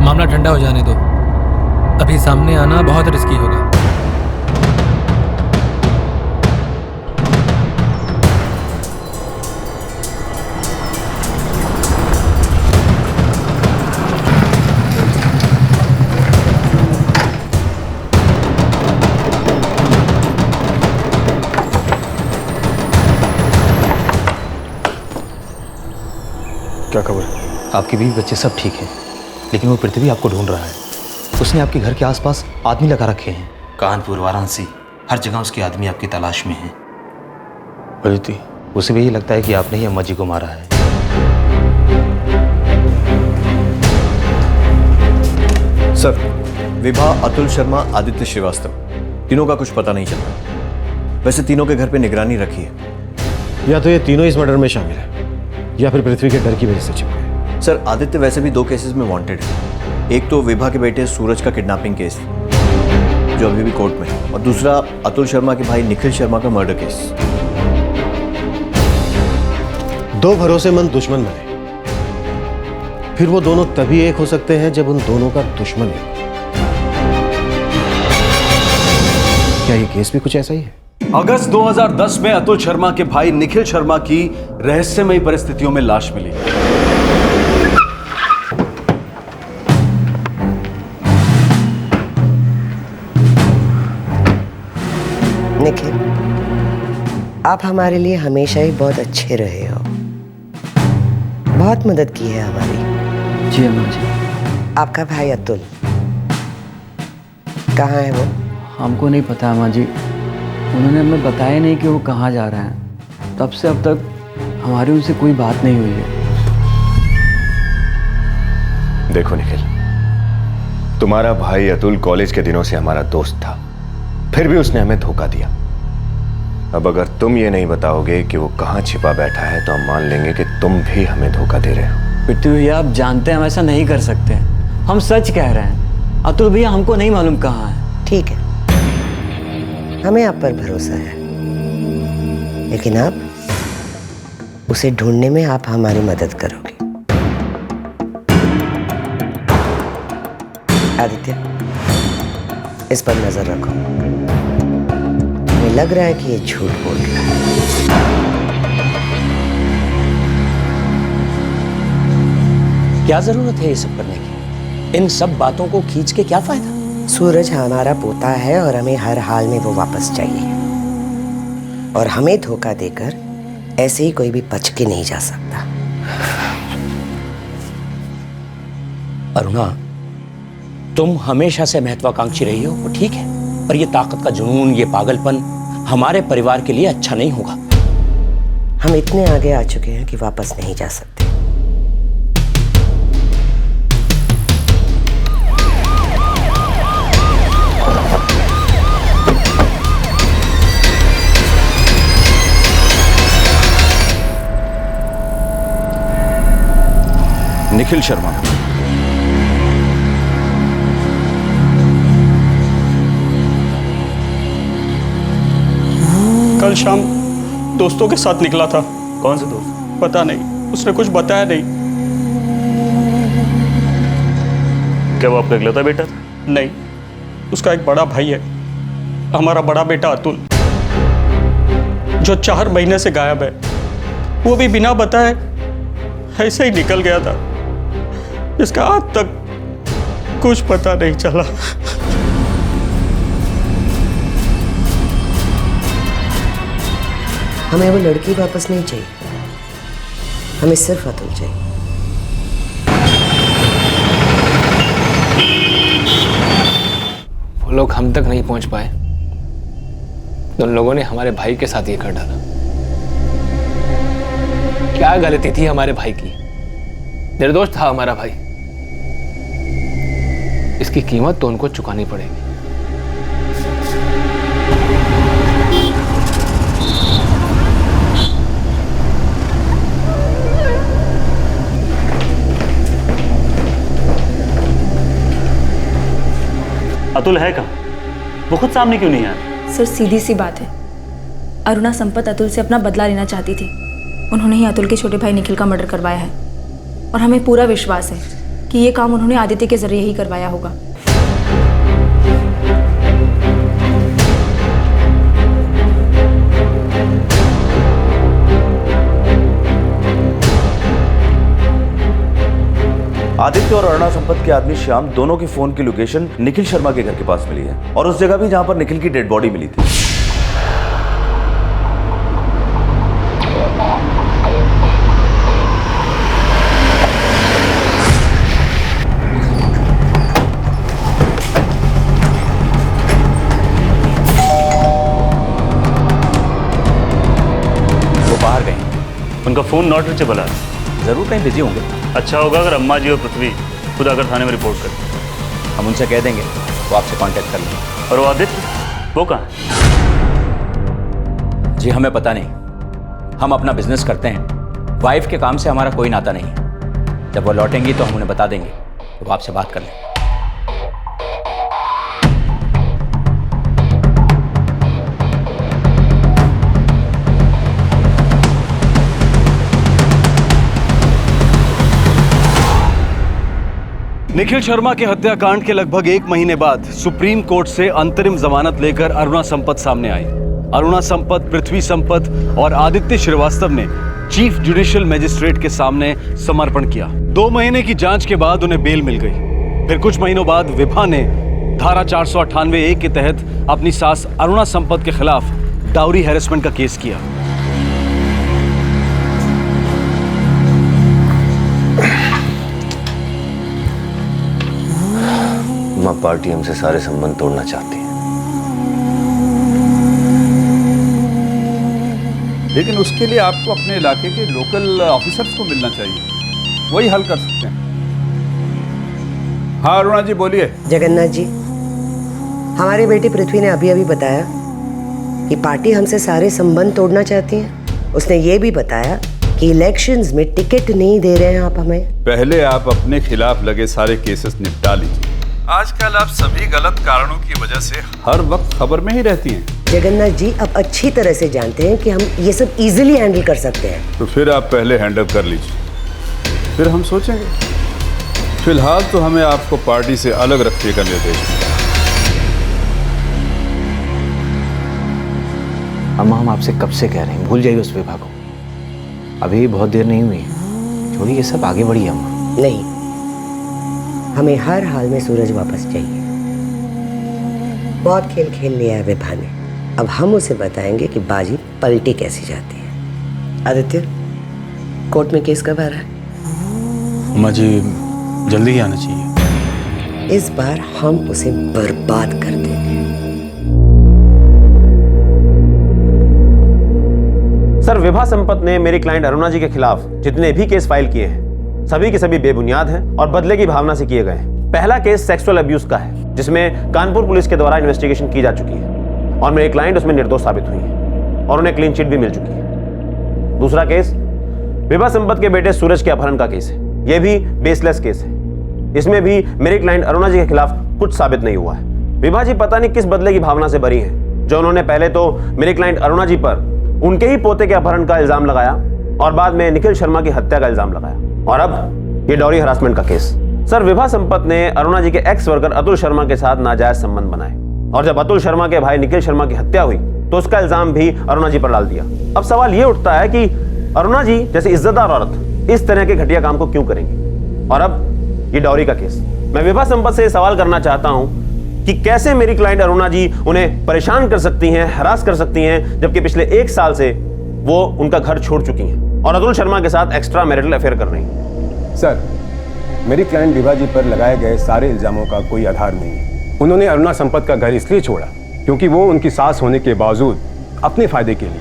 मामला ठंडा हो जाने दो। अभी सामने आना बहुत रिस्की होगा। क्या खबर? आपके बीवी बच्चे सब ठीक हैं, लेकिन वो पृथ्वी आपको ढूंढ रहा है। उसने आपके घर के आसपास आदमी लगा रखे हैं। कानपुर, वाराणसी, हर जगह उसके आदमी आपकी तलाश में हैं। अदिति, उसे भी यही लगता है कि आपने ही अम्मा जी को मारा है। सर, विभा, अतुल शर्मा, आदित्य श्रीवास्तव, तीनों का कुछ पता नहीं चल रहा। वैसे तीनों के घर पे निगरानी रखी है। या तो ये तीनों इस मर्डर में शामिल है या फिर पृथ्वी के डर की वजह से छिप गए। सर, आदित्य वैसे भी 2 केसेस में वांटेड है। एक तो विभा के बेटे सूरज का किडनैपिंग केस जो अभी भी कोर्ट में है, और दूसरा अतुल शर्मा के भाई निखिल शर्मा का मर्डर केस। 2 भरोसेमंद दुश्मन बने, फिर वो दोनों तभी एक हो सकते हैं जब उन दोनों का दुश्मन एक। क्या ये केस भी कुछ ऐसा ही है? अगस्त 2010 में अतुल शर्मा के भाई निखिल शर्मा की रहस्यमयी परिस्थितियों में लाश मिली। निखिल, आप हमारे लिए हमेशा ही बहुत अच्छे रहे हो, बहुत मदद की है हमारी। जी अम्मा जी। आपका भाई अतुल कहाँ है वो? हमको नहीं पता अम्मा जी, उन्होंने हमें बताया नहीं कि वो कहाँ जा रहे हैं। तब से अब तक हमारी उनसे कोई बात नहीं हुई है। देखो निखिल, तुम्हारा भाई अतुल कॉलेज के दिनों से हमारा दोस्त था, फिर भी उसने हमें धोखा दिया। अब अगर तुम ये नहीं बताओगे कि वो कहाँ छिपा बैठा है तो हम मान लेंगे कि तुम भी हमें धोखा दे रहे हो। पृथ्वी भैया, आप जानते हैं हम ऐसा नहीं कर सकते। हम सच कह रहे हैं। अतुल भैया हमको नहीं मालूम कहाँ है। ठीक है, हमें आप पर भरोसा है, लेकिन आप उसे ढूंढने में आप हमारी मदद करोगे। आदित्य, इस पर नजर रखो। हमें लग रहा है कि ये झूठ बोल रहा है। क्या जरूरत है ये सब करने की? इन सब बातों को खींच के क्या फायदा? सूरज हमारा पोता है और हमें हर हाल में वो वापस चाहिए, और हमें धोखा देकर ऐसे ही कोई भी बच के नहीं जा सकता। अरुणा, तुम हमेशा से महत्वाकांक्षी रही हो, वो ठीक है, पर ये ताकत का जुनून, ये पागलपन हमारे परिवार के लिए अच्छा नहीं होगा। हम इतने आगे आ चुके हैं कि वापस नहीं जा सकते। निखिल शर्मा, कल शाम दोस्तों के साथ निकला था। कौन से दोस्त? पता नहीं, उसने कुछ बताया नहीं। क्या वो आपका इकलौता बेटा था? नहीं, उसका एक बड़ा भाई है, हमारा बड़ा बेटा अतुल, जो 4 महीने से गायब है। वो भी बिना बताए ऐसे ही निकल गया था, इसका आज तक कुछ पता नहीं चला। हमें वो लड़की वापस नहीं चाहिए, हमें सिर्फ अतुल चाहिए। वो लोग हम तक नहीं पहुंच पाए तो उन लोगों ने हमारे भाई के साथ ये कर डाला। क्या गलती थी हमारे भाई की? निर्दोष था हमारा भाई। इसकी कीमत तो उनको चुकानी पड़ेगी। अतुल है कहाँ? वो खुद सामने क्यों नहीं आया? सर, सीधी सी बात है, अरुणा संपत अतुल से अपना बदला लेना चाहती थी। उन्होंने ही अतुल के छोटे भाई निखिल का मर्डर करवाया है, और हमें पूरा विश्वास है कि ये काम उन्होंने आदित्य के जरिए ही करवाया होगा। आदित्य और अरुणा संपत के आदमी श्याम दोनों के फोन की लोकेशन निखिल शर्मा के घर के पास मिली है, और उस जगह भी जहां पर निखिल की डेड बॉडी मिली थी। उनका फ़ोन नॉट रीचेबल है। ज़रूर कहीं बिजी होंगे। अच्छा होगा अगर अम्मा जी और पृथ्वी खुद आकर थाने में रिपोर्ट करें। हम उनसे कह देंगे वो आपसे कांटेक्ट कर लेंगे। और वो आदित्य, वो कहाँ है? जी हमें पता नहीं, हम अपना बिजनेस करते हैं, वाइफ के काम से हमारा कोई नाता नहीं है। जब वो लौटेंगी तो हम उन्हें बता देंगे, तो वो आपसे बात कर लें। निखिल शर्मा के हत्याकांड के लगभग 1 महीने बाद सुप्रीम कोर्ट से अंतरिम जमानत लेकर अरुणा संपत सामने आई। अरुणा संपत, पृथ्वी संपत और आदित्य श्रीवास्तव ने चीफ जुडिशियल मजिस्ट्रेट के सामने समर्पण किया। 2 महीने की जांच के बाद उन्हें बेल मिल गई। फिर कुछ महीनों बाद विभा ने धारा 498(a) के तहत अपनी सास अरुणा संपत के खिलाफ डाउरी हैरेसमेंट का केस किया। मां पार्टी हमसे सारे संबंध तोड़ना चाहती है, लेकिन उसके लिए आपको अपने इलाके के लोकल ऑफिसर्स को मिलना चाहिए, वही हल कर सकते हैं। हाँ अरुणा जी बोलिए। जगन्नाथ जी, हमारी बेटी पृथ्वी ने अभी अभी बताया कि पार्टी हमसे सारे संबंध तोड़ना चाहती है। उसने ये भी बताया कि इलेक्शंस में टिकट नहीं दे रहे हैं आप हमें। पहले आप अपने खिलाफ लगे सारे केसेस निपटा लीजिए। आजकल आप सभी गलत कारणों की वजह से हर वक्त खबर में ही रहती हैं। जगन्नाथ जी, अब अच्छी तरह से जानते हैं कि हम ये सब इजीली हैंडल कर सकते हैं। तो फिर आप पहले हैंडल कर लीजिए, फिर हम सोचेंगे। फिलहाल तो हमें आपको पार्टी से अलग रखने का निर्देश मिला। अम्मा, हम आपसे कब से कह रहे हैं भूल जाइए उस विभा को। अभी बहुत देर नहीं हुई है, छोड़िए ये सब, आगे बढ़िए अम्मा। नहीं, हमें हर हाल में सूरज वापस चाहिए। बहुत खेल खेल लिया है विभा ने, अब हम उसे बताएंगे कि बाजी पलटी कैसी जाती है। आदित्य, कोर्ट में केस कब आ रहा है? अम्मा जी जल्दी ही आना चाहिए। इस बार हम उसे बर्बाद कर देंगे। सर, विभा संपत ने मेरी क्लाइंट अरुणा जी के खिलाफ जितने भी केस फाइल किए हैं सभी के सभी बेबुनियाद हैं और बदले की भावना से किए गए हैं। पहला केस सेक्सुअल अब्यूज का है, जिसमें कानपुर पुलिस के द्वारा इन्वेस्टिगेशन की जा चुकी है और मेरी क्लाइंट उसमें निर्दोष साबित हुई है और उन्हें क्लीन चिट भी मिल चुकी है। दूसरा केस विभा संपत के बेटे सूरज के अपहरण का केस है। यह भी बेसलेस केस है। इसमें भी मेरी क्लाइंट अरुणा जी के खिलाफ कुछ साबित नहीं हुआ है। विभा जी पता नहीं किस बदले की भावना से बरी है, जो उन्होंने पहले तो मेरी क्लाइंट अरुणा जी पर उनके ही पोते के अपहरण का इल्जाम लगाया और बाद में निखिल शर्मा की हत्या का इल्जाम लगाया, और अब ये डॉरी हरासमेंट का केस। सर, विभा संपत ने अरुणा जी के एक्स वर्कर अतुल शर्मा के साथ नाजायज संबंध बनाए और जब अतुल शर्मा के भाई निखिल शर्मा की हत्या हुई तो उसका इल्जाम भी अरुणा जी पर डाल दिया। अब सवाल ये उठता है कि अरुणा जी जैसी इज्जतदार औरत इस तरह के घटिया काम को क्यों करेंगी? और अब ये डॉरी का केस। मैं विभा संपत से सवाल करना चाहता हूं कि कैसे मेरी क्लाइंट अरुणा जी उन्हें परेशान कर सकती हैं, हरास कर सकती हैं, जबकि पिछले 1 साल से वो उनका घर छोड़ चुकी हैं और अतुल शर्मा के साथ एक्स्ट्रा मैरिटल अफेयर कर रही हैं। सर, मेरी क्लाइंट विभा जी पर लगाए गए सारे इल्जामों का कोई आधार नहीं है। उन्होंने अरुणा संपत का घर इसलिए छोड़ा क्योंकि वो उनकी सास होने के बावजूद अपने फायदे के लिए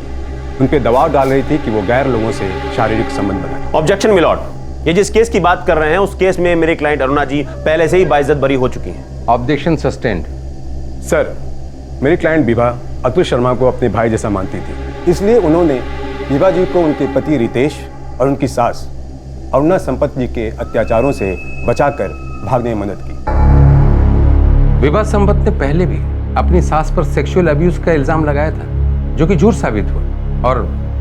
उन पे दबाव डाल रही थी कि वो गैर लोगों से शारीरिक संबंध बनाए। ऑब्जेक्शन मिलॉर्ड, ये जिस केस की बात कर रहे हैं उस केस में मेरी क्लाइंट अरुणा जी पहले से ही बाइज्जत बरी हो चुकी हैं। Objection sustained. सर, मेरी क्लाइंट विभा अतुल शर्मा को अपने भाई जैसा मानती थी, इसलिए उन्होंने विभा जी को उनके पति रितेश और उनकी सास अरुणा संपत जी के अत्याचारों से बचाकर भागने में मदद की। विभा संपत ने पहले भी अपनी सास पर सेक्सुअल अब्यूज का इल्जाम लगाया था, जो कि झूठ साबित हुआ, और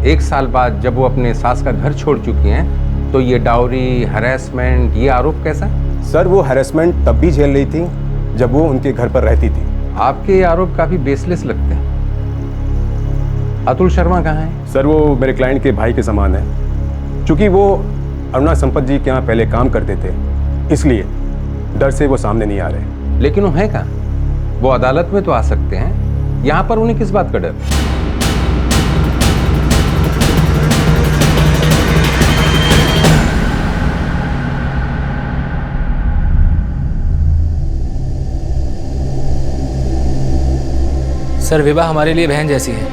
1 साल बाद जब वो अपने सास का घर छोड़ चुकी हैं तो ये डाउरी, हरेसमेंट, ये आरोप कैसा? सर, वो हरेसमेंट तब भी झेल रही थी जब वो उनके घर पर रहती थी। आपके ये आरोप काफी बेसलेस लगते हैं। अतुल शर्मा कहाँ है? सर, वो मेरे क्लाइंट के भाई के समान है। क्योंकि वो अरुणा संपत जी के यहाँ पहले काम करते थे, इसलिए डर से वो सामने नहीं आ रहे। लेकिन वो है कहाँ? वो अदालत में तो आ सकते हैं, यहाँ पर उन्हें किस बात का डर? सर, विभा हमारे लिए बहन जैसी है।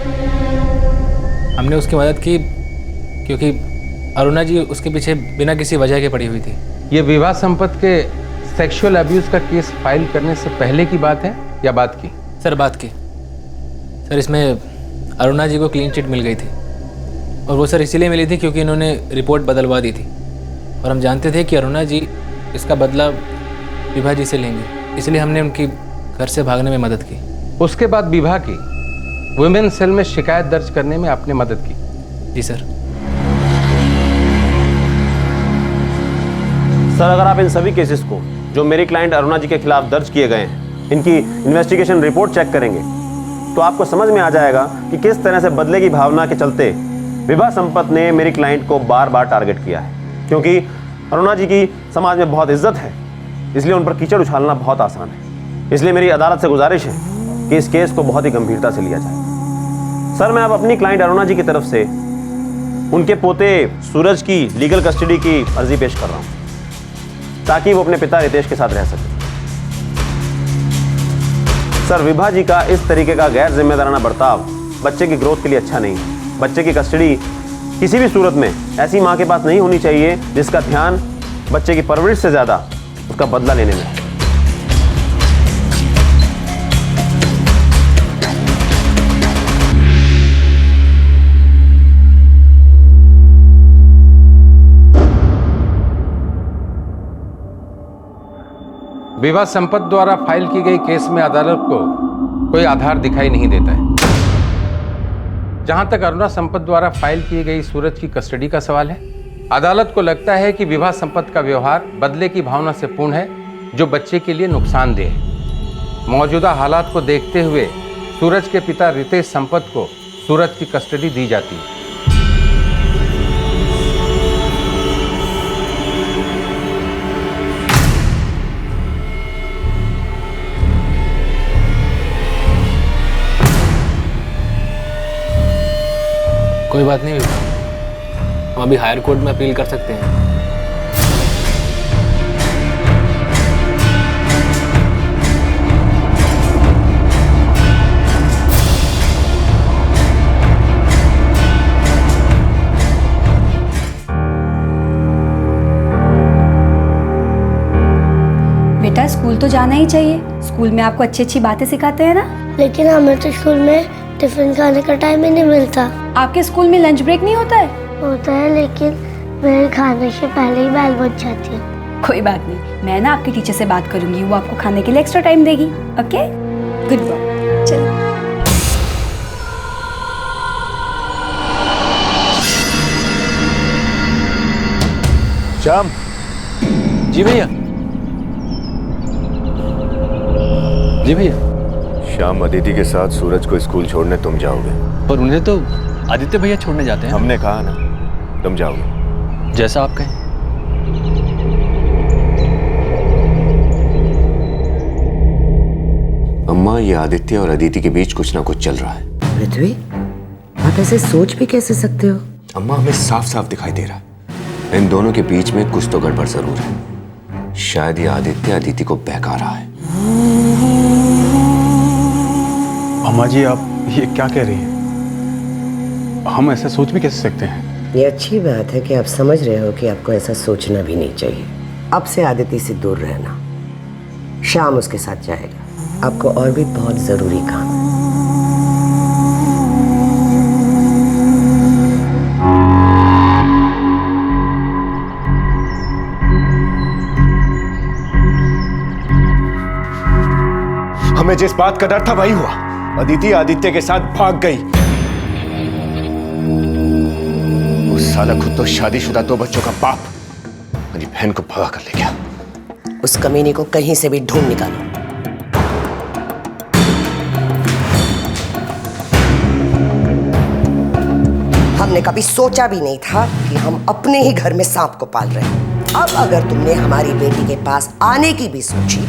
हमने उसकी मदद की क्योंकि अरुणा जी उसके पीछे बिना किसी वजह के पड़ी हुई थी। ये विवाह संपत्ति के सेक्सुअल अब्यूज का केस फाइल करने से पहले की बात है या बात की? सर बात की। सर इसमें अरुणा जी को क्लीन चिट मिल गई थी और वो सर इसीलिए मिली थी क्योंकि इन्होंने रिपोर्ट बदलवा दी थी और हम जानते थे कि अरुणा जी इसका बदला विभा जी से लेंगे, इसलिए हमने उनकी घर से भागने में मदद की। उसके बाद विभा की वुमेन सेल में शिकायत दर्ज करने में आपने मदद की? जी सर। सर अगर आप इन सभी केसेस को जो मेरी क्लाइंट अरुणा जी के खिलाफ दर्ज किए गए हैं इनकी इन्वेस्टिगेशन रिपोर्ट चेक करेंगे तो आपको समझ में आ जाएगा कि किस तरह से बदले की भावना के चलते विभा संपत ने मेरी क्लाइंट को बार बार टारगेट किया है। क्योंकि अरुणा जी की समाज में बहुत इज्जत है, इसलिए उन पर कीचड़ उछालना बहुत आसान है। इसलिए मेरी अदालत से गुजारिश है कि इस केस को बहुत ही गंभीरता से लिया जाए। सर मैं अब अपनी क्लाइंट अरुणा जी की तरफ से उनके पोते सूरज की लीगल कस्टडी की अर्जी पेश कर रहा हूं ताकि वो अपने पिता रितेश के साथ रह सके। सर विभा जी का इस तरीके का गैर जिम्मेदाराना बर्ताव बच्चे की ग्रोथ के लिए अच्छा नहीं है। बच्चे की कस्टडी किसी भी सूरत में ऐसी मां के पास नहीं होनी चाहिए जिसका ध्यान बच्चे की परवरिश से ज्यादा उसका बदला लेने में है। विवाह संपत्ति द्वारा फाइल की गई केस में अदालत को कोई आधार दिखाई नहीं देता है। जहां तक अरुणा संपत्ति द्वारा फाइल की गई सूरज की कस्टडी का सवाल है, अदालत को लगता है कि विवाह संपत्ति का व्यवहार बदले की भावना से पूर्ण है जो बच्चे के लिए नुकसानदेह है। मौजूदा हालात को देखते हुए सूरज के पिता रितेश संपत्ति को सूरज की कस्टडी दी जाती है। कोई बात नहीं, हम अभी हायर कोर्ट में अपील कर सकते हैं। बेटा स्कूल तो जाना ही चाहिए, स्कूल में आपको अच्छी अच्छी बातें सिखाते हैं ना। लेकिन हमें तो स्कूल में टिफिन खाने का टाइम ही नहीं मिलता। आपके स्कूल में लंच ब्रेक नहीं होता है? होता है लेकिन मेरे खाने से पहले ही बेल बज जाती है। कोई बात नहीं, मैं ना आपके टीचर से बात करूंगी, वो आपको खाने के लिए एक्स्ट्रा टाइम देगी। Okay goodbye. चलो श्याम। जी भैया। जी भैया। श्याम अदिति के साथ सूरज को स्कूल छोड़ने तुम जाओगे। पर उन्हें तो आदित्य भैया छोड़ने जाते हैं। हमने कहा ना तुम जाओगे। जैसा आप कहें। अम्मा ये आदित्य और अदिति के बीच कुछ ना कुछ चल रहा है। पृथ्वी आप ऐसे सोच भी कैसे सकते हो? अम्मा हमें साफ साफ दिखाई दे रहा है इन दोनों के बीच में कुछ तो गड़बड़ जरूर है। शायद ये आदित्य अदिति को बहका रहा है। अम्मा जी आप ये क्या कह रही हैं? हम ऐसा सोच भी कैसे सकते हैं? ये अच्छी बात है कि आप समझ रहे हो कि आपको ऐसा सोचना भी नहीं चाहिए। अब से आदिति से दूर रहना। शाम उसके साथ जाएगा, आपको और भी बहुत जरूरी काम है। हमें जिस बात का डर था वही हुआ। अदिति आदित्य के साथ भाग गई। उस साला खुद तो शादीशुदा 2 बच्चों का बाप मेरी बहन को भगा कर ले गया। उस कमीने को कहीं से भी ढूंढ निकालो। हमने कभी सोचा भी नहीं था कि हम अपने ही घर में सांप को पाल रहे हैं। अब अगर तुमने हमारी बेटी के पास आने की भी सोची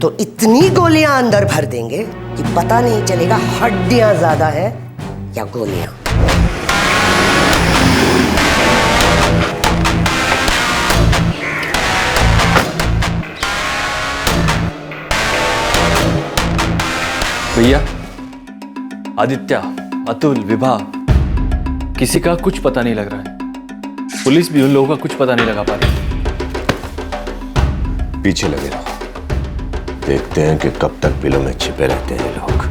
तो इतनी गोलियां अंदर भर देंगे कि पता नहीं चलेगा हड्डियां ज्यादा है या गोलियां। भैया आदित्य, अतुल, विभा किसी का कुछ पता नहीं लग रहा है। पुलिस भी उन लोगों का कुछ पता नहीं लगा पा रही। पीछे लगे रहो, देखते हैं कि कब तक बिलों में छिपे रहते हैं लोग।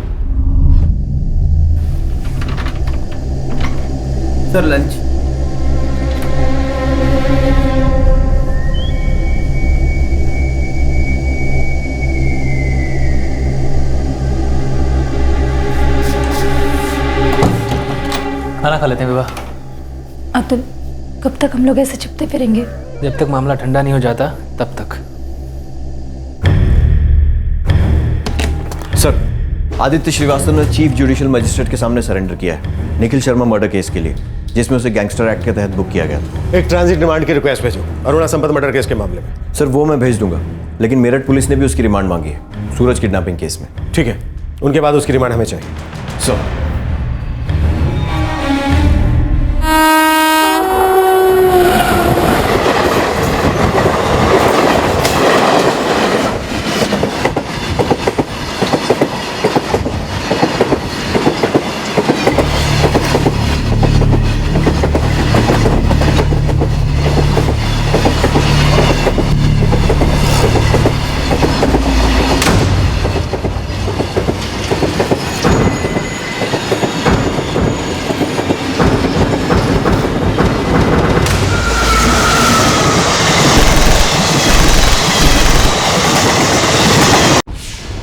Sir lunch. खाना खा लेते हैं विवाह। अतुल, कब तक हम लोग ऐसे छिपते फिरेंगे? जब तक मामला ठंडा नहीं हो जाता तब तक। सर, आदित्य श्रीवास्तव ने चीफ जुडिशियल मजिस्ट्रेट के सामने सरेंडर किया है निखिल शर्मा मर्डर केस के लिए, जिसमें उसे गैंगस्टर एक्ट के तहत बुक किया गया था। एक ट्रांजिट रिमांड की रिक्वेस्ट भेजो अरुणा संपत मर्डर केस के मामले में। सर वो मैं भेज दूंगा, लेकिन मेरठ पुलिस ने भी उसकी रिमांड मांगी है सूरज किडनैपिंग केस में। ठीक है, उनके बाद उसकी रिमांड हमें चाहिए। सर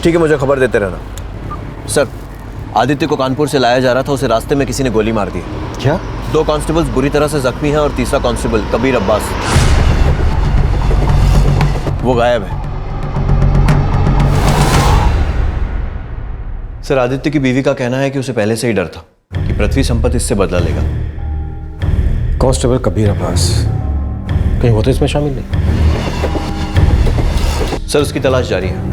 ठीक है, मुझे खबर देते रहना। सर, आदित्य को कानपुर से लाया जा रहा था, उसे रास्ते में किसी ने गोली मार दी। क्या? 2 कांस्टेबल्स बुरी तरह से जख्मी हैं और तीसरा कांस्टेबल कबीर अब्बास वो गायब है। सर, आदित्य की बीवी का कहना है कि उसे पहले से ही डर था कि पृथ्वी संपत इससे बदला लेगा। कांस्टेबल कबीर अब्बास, कहीं वो तो इसमें शामिल नहीं? सर, उसकी तलाश जारी है।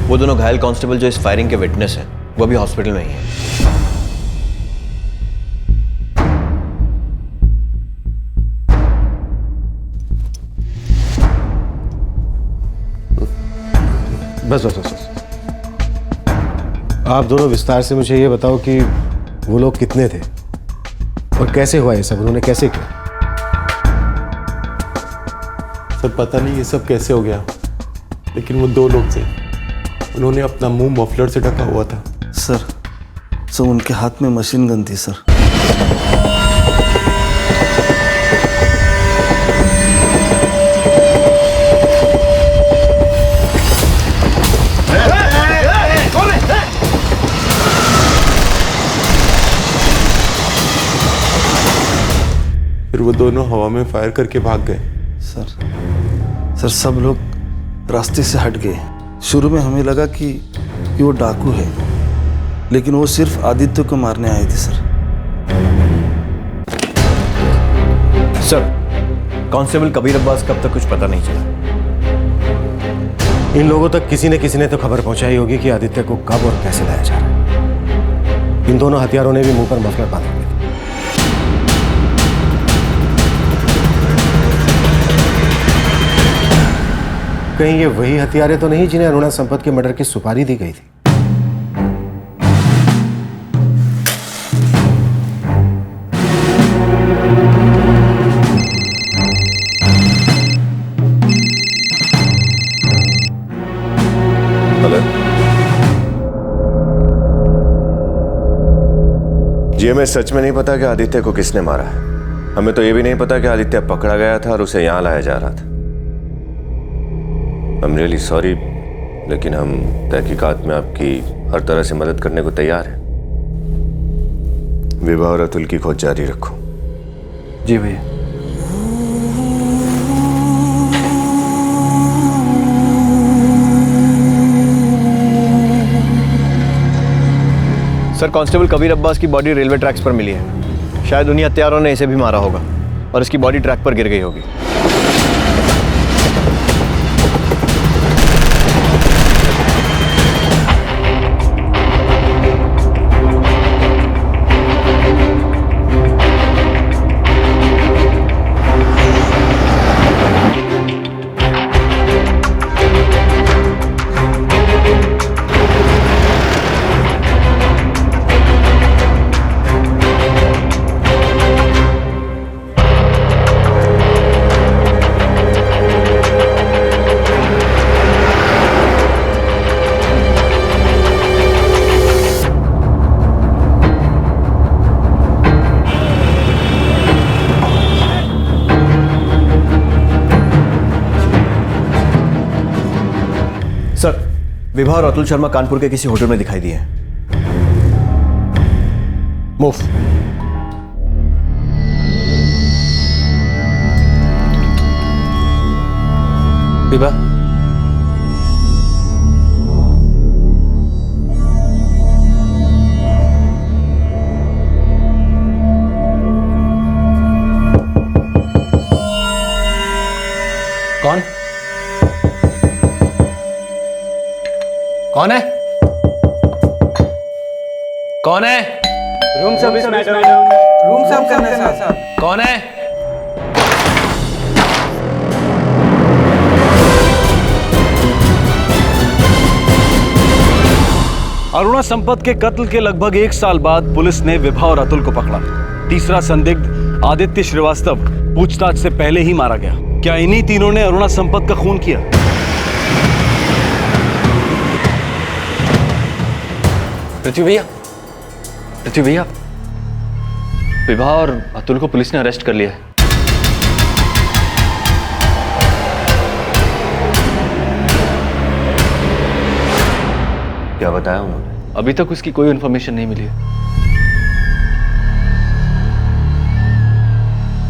वो दोनों घायल कांस्टेबल जो इस फायरिंग के विटनेस हैं, वो अभी हॉस्पिटल में ही हैं। बस बस बस बस। आप दोनों विस्तार से मुझे ये बताओ कि वो लोग कितने थे और कैसे हुआ ये सब, उन्होंने कैसे किया? सर पता नहीं ये सब कैसे हो गया, लेकिन वो 2 लोग थे, उन्होंने अपना मुंह मफलर से ढका हुआ था। सर उनके हाथ में मशीन गन थी सर। फिर वो दोनों हवा में फायर करके भाग गए। सर सब लोग रास्ते से हट गए। शुरू में हमें लगा कि वो डाकू है, लेकिन वो सिर्फ आदित्य को मारने आए थे। सर, कांस्टेबल कबीर अब्बास कब तक कुछ पता नहीं चला। इन लोगों तक किसी ने तो खबर पहुंचाई होगी कि आदित्य को कब और कैसे लाया जा रहा है। इन दोनों हथियारों ने भी मुंह पर मफलर बांधा हुआ था। कहीं ये वही हथियारें तो नहीं जिन्हें अरुणा संपत के मर्डर की सुपारी दी गई थी? हेलो जी, हमें सच में नहीं पता कि आदित्य को किसने मारा है। हमें तो ये भी नहीं पता कि आदित्य पकड़ा गया था और उसे यहां लाया जा रहा था। I'm really sorry, लेकिन हम तहकीकात में आपकी हर तरह से मदद करने को तैयार हैं। विभा और अतुल की खोज जारी रखो। जी भैया। सर, कांस्टेबल कबीर अब्बास की बॉडी रेलवे ट्रैक्स पर मिली है। शायद उन्हीं हत्यारों ने इसे भी मारा होगा और इसकी बॉडी ट्रैक पर गिर गई होगी। विभा और अतुल शर्मा कानपुर के किसी होटल में दिखाई दिए हैं। मूव। विभा, कौन कौन है? कौन है? Room service madam. रूम सर्व करना है सर। कौन है? अरुणा संपत के कत्ल के लगभग 1 साल बाद पुलिस ने विभा और अतुल को पकड़ा। तीसरा संदिग्ध आदित्य श्रीवास्तव पूछताछ से पहले ही मारा गया। क्या इन्हीं तीनों ने अरुणा संपत का खून किया? पृथ्वी भैया, विभा और अतुल को पुलिस ने अरेस्ट कर लिया है। क्या बताया उन्होंने? अभी तक उसकी कोई इन्फॉर्मेशन नहीं मिली है।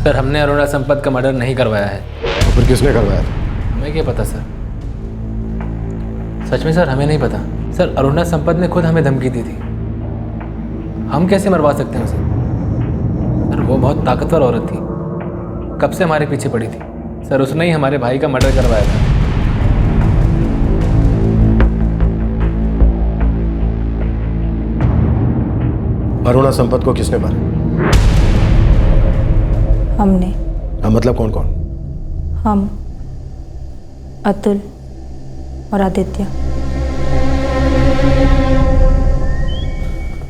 सर, हमने अरुणा संपत का मर्डर नहीं करवाया है। तो फिर किसने करवाया था? हमें क्या पता सर, सच में सर हमें नहीं पता। सर, अरुणा संपत ने खुद हमें धमकी दी थी। हम कैसे मरवा सकते हैं उसे? सर, वो बहुत ताकतवर औरत थी, कब से हमारे पीछे पड़ी थी। सर, उसने ही हमारे भाई का मर्डर करवाया था। अरुणा संपत को किसने मारा? हमने। हाँ, मतलब कौन कौन? हम, अतुल और आदित्य।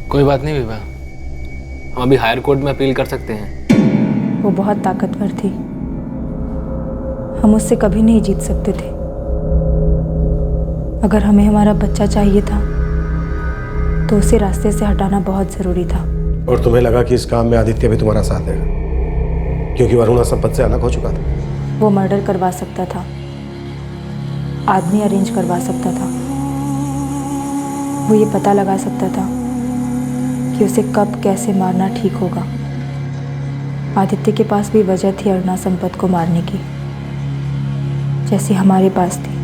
कोई बात नहीं विभा, हम अभी हायर कोर्ट में अपील कर सकते हैं। वो बहुत ताकतवर थी, हम उससे कभी नहीं जीत सकते थे। अगर हमें हमारा बच्चा चाहिए था तो उसे रास्ते से हटाना बहुत जरूरी था। और तुम्हें लगा कि इस काम में आदित्य भी तुम्हारा साथ देगा क्योंकि वो अरुणा संपत से अलग हो चुका था? वो मर्डर करवा सकता था, आदमी अरेंज करवा सकता था, वो ये पता लगा सकता था कि उसे कब कैसे मारना ठीक होगा। आदित्य के पास भी वजह थी अरुणा संपत को मारने की, जैसी हमारे पास थी,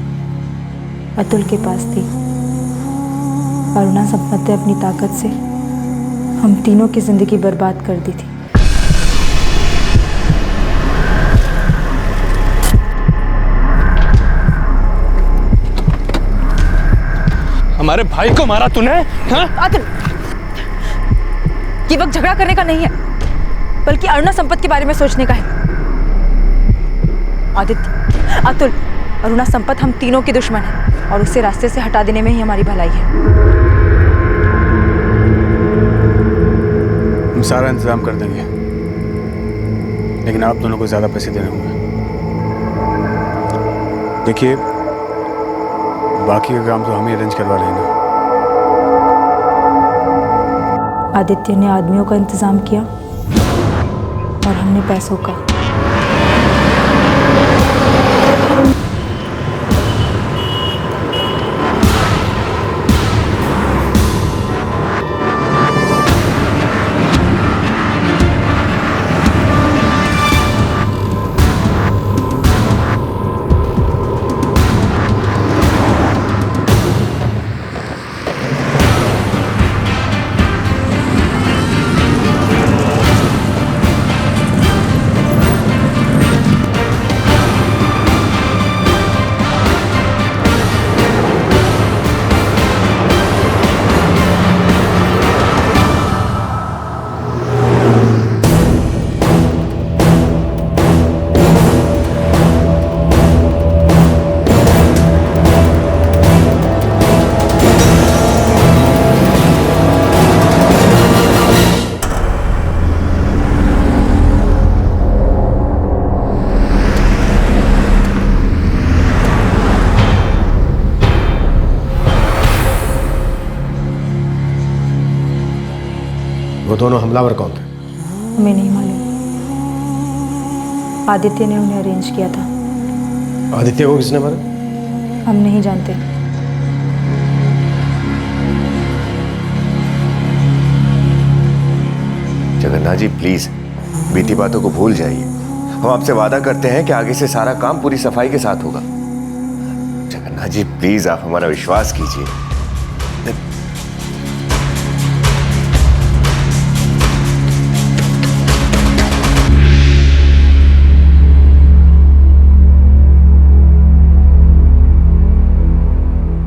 अतुल के पास थी। अरुणा संपत ने अपनी ताकत से हम तीनों की जिंदगी बर्बाद कर दी थी। हमारे भाई को मारा तूने? हाँ? अतुल, ये वक्त झगड़ा करने का नहीं है, बल्कि अरुणा संपत के बारे में सोचने का है। आदित्य, अतुल, अरुणा संपत हम तीनों के दुश्मन हैं और उसे रास्ते से हटा देने में ही हमारी भलाई है। हम सारा इंतजाम कर देंगे, लेकिन आप दोनों को ज्यादा पैसे देने होंगे। देखिए, बाकी का काम तो हम ही अरेंज करवा लेंगे। आदित्य ने आदमियों का इंतजाम किया और हमने पैसों का। वो दोनों हमलावर कौन थे? हमें नहीं मालूम, आदित्य ने उन्हें अरेंज किया था। आदित्य को किसने मारा? हम नहीं जानते। जगन्नाथ जी प्लीज बीती बातों को भूल जाइए। हम आपसे वादा करते हैं कि आगे से सारा काम पूरी सफाई के साथ होगा। जगन्नाथ जी प्लीज आप हमारा विश्वास कीजिए।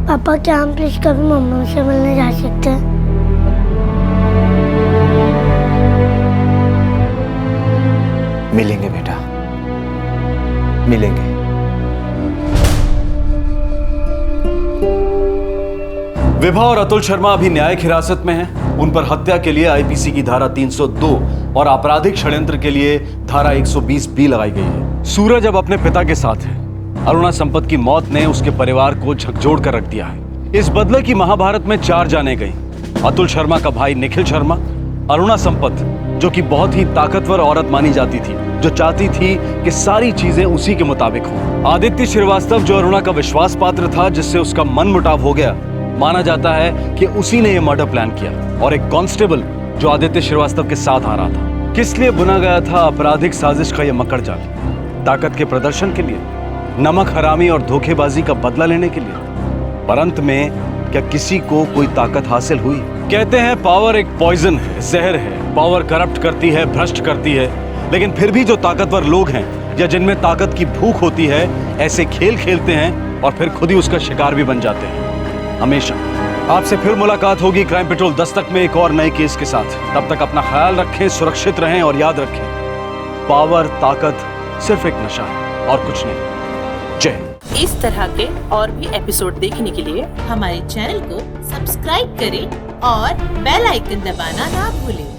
पापा क्या हम प्लीज कभी मम्मा से मिलने जा सकते हैं? मिलेंगे बेटा, मिलेंगे। विभा और अतुल शर्मा अभी न्यायिक हिरासत में हैं। उन पर हत्या के लिए आईपीसी की धारा 302 और आपराधिक षड्यंत्र के लिए धारा 120B लगाई गई है। सूरज अब अपने पिता के साथ है। अरुणा संपत की मौत ने उसके परिवार को झकझोर कर रख दिया है। इस बदले की महाभारत में 4 जाने गई। अतुल शर्मा का भाई निखिल शर्मा, अरुणा संपत जो कि बहुत ही ताकतवर औरत मानी जाती थी, जो चाहती थी कि सारी चीजें उसी के मुताबिक हों। आदित्य श्रीवास्तव जो अरुणा का विश्वास पात्र था, जिससे उसका मन मुटाव हो गया। माना जाता है कि उसी ने यह मर्डर प्लान किया। और एक कांस्टेबल जो आदित्य श्रीवास्तव के साथ आ रहा था। किस लिए बुना गया था आपराधिक साजिश का यह मकड़ जाल? ताकत के प्रदर्शन के लिए, नमक हरामी और धोखेबाजी का बदला लेने के लिए। पर अंत में क्या किसी को कोई ताकत हासिल हुई? कहते हैं पावर एक पॉइजन है, जहर है। पावर करप्ट करती है, भ्रष्ट करती है। लेकिन फिर भी जो ताकतवर लोग हैं या जिनमें ताकत की भूख होती है, ऐसे खेल खेलते हैं और फिर खुद ही उसका शिकार भी बन जाते हैं। हमेशा आपसे फिर मुलाकात होगी क्राइम पेट्रोल दस्तक में एक और नए केस के साथ। तब तक अपना ख्याल रखें, सुरक्षित रहें और याद रखें, पावर, ताकत सिर्फ एक नशा है और कुछ नहीं। जय। इस तरह के और भी एपिसोड देखने के लिए हमारे चैनल को सब्सक्राइब करें और बेल आइकन दबाना ना भूलें।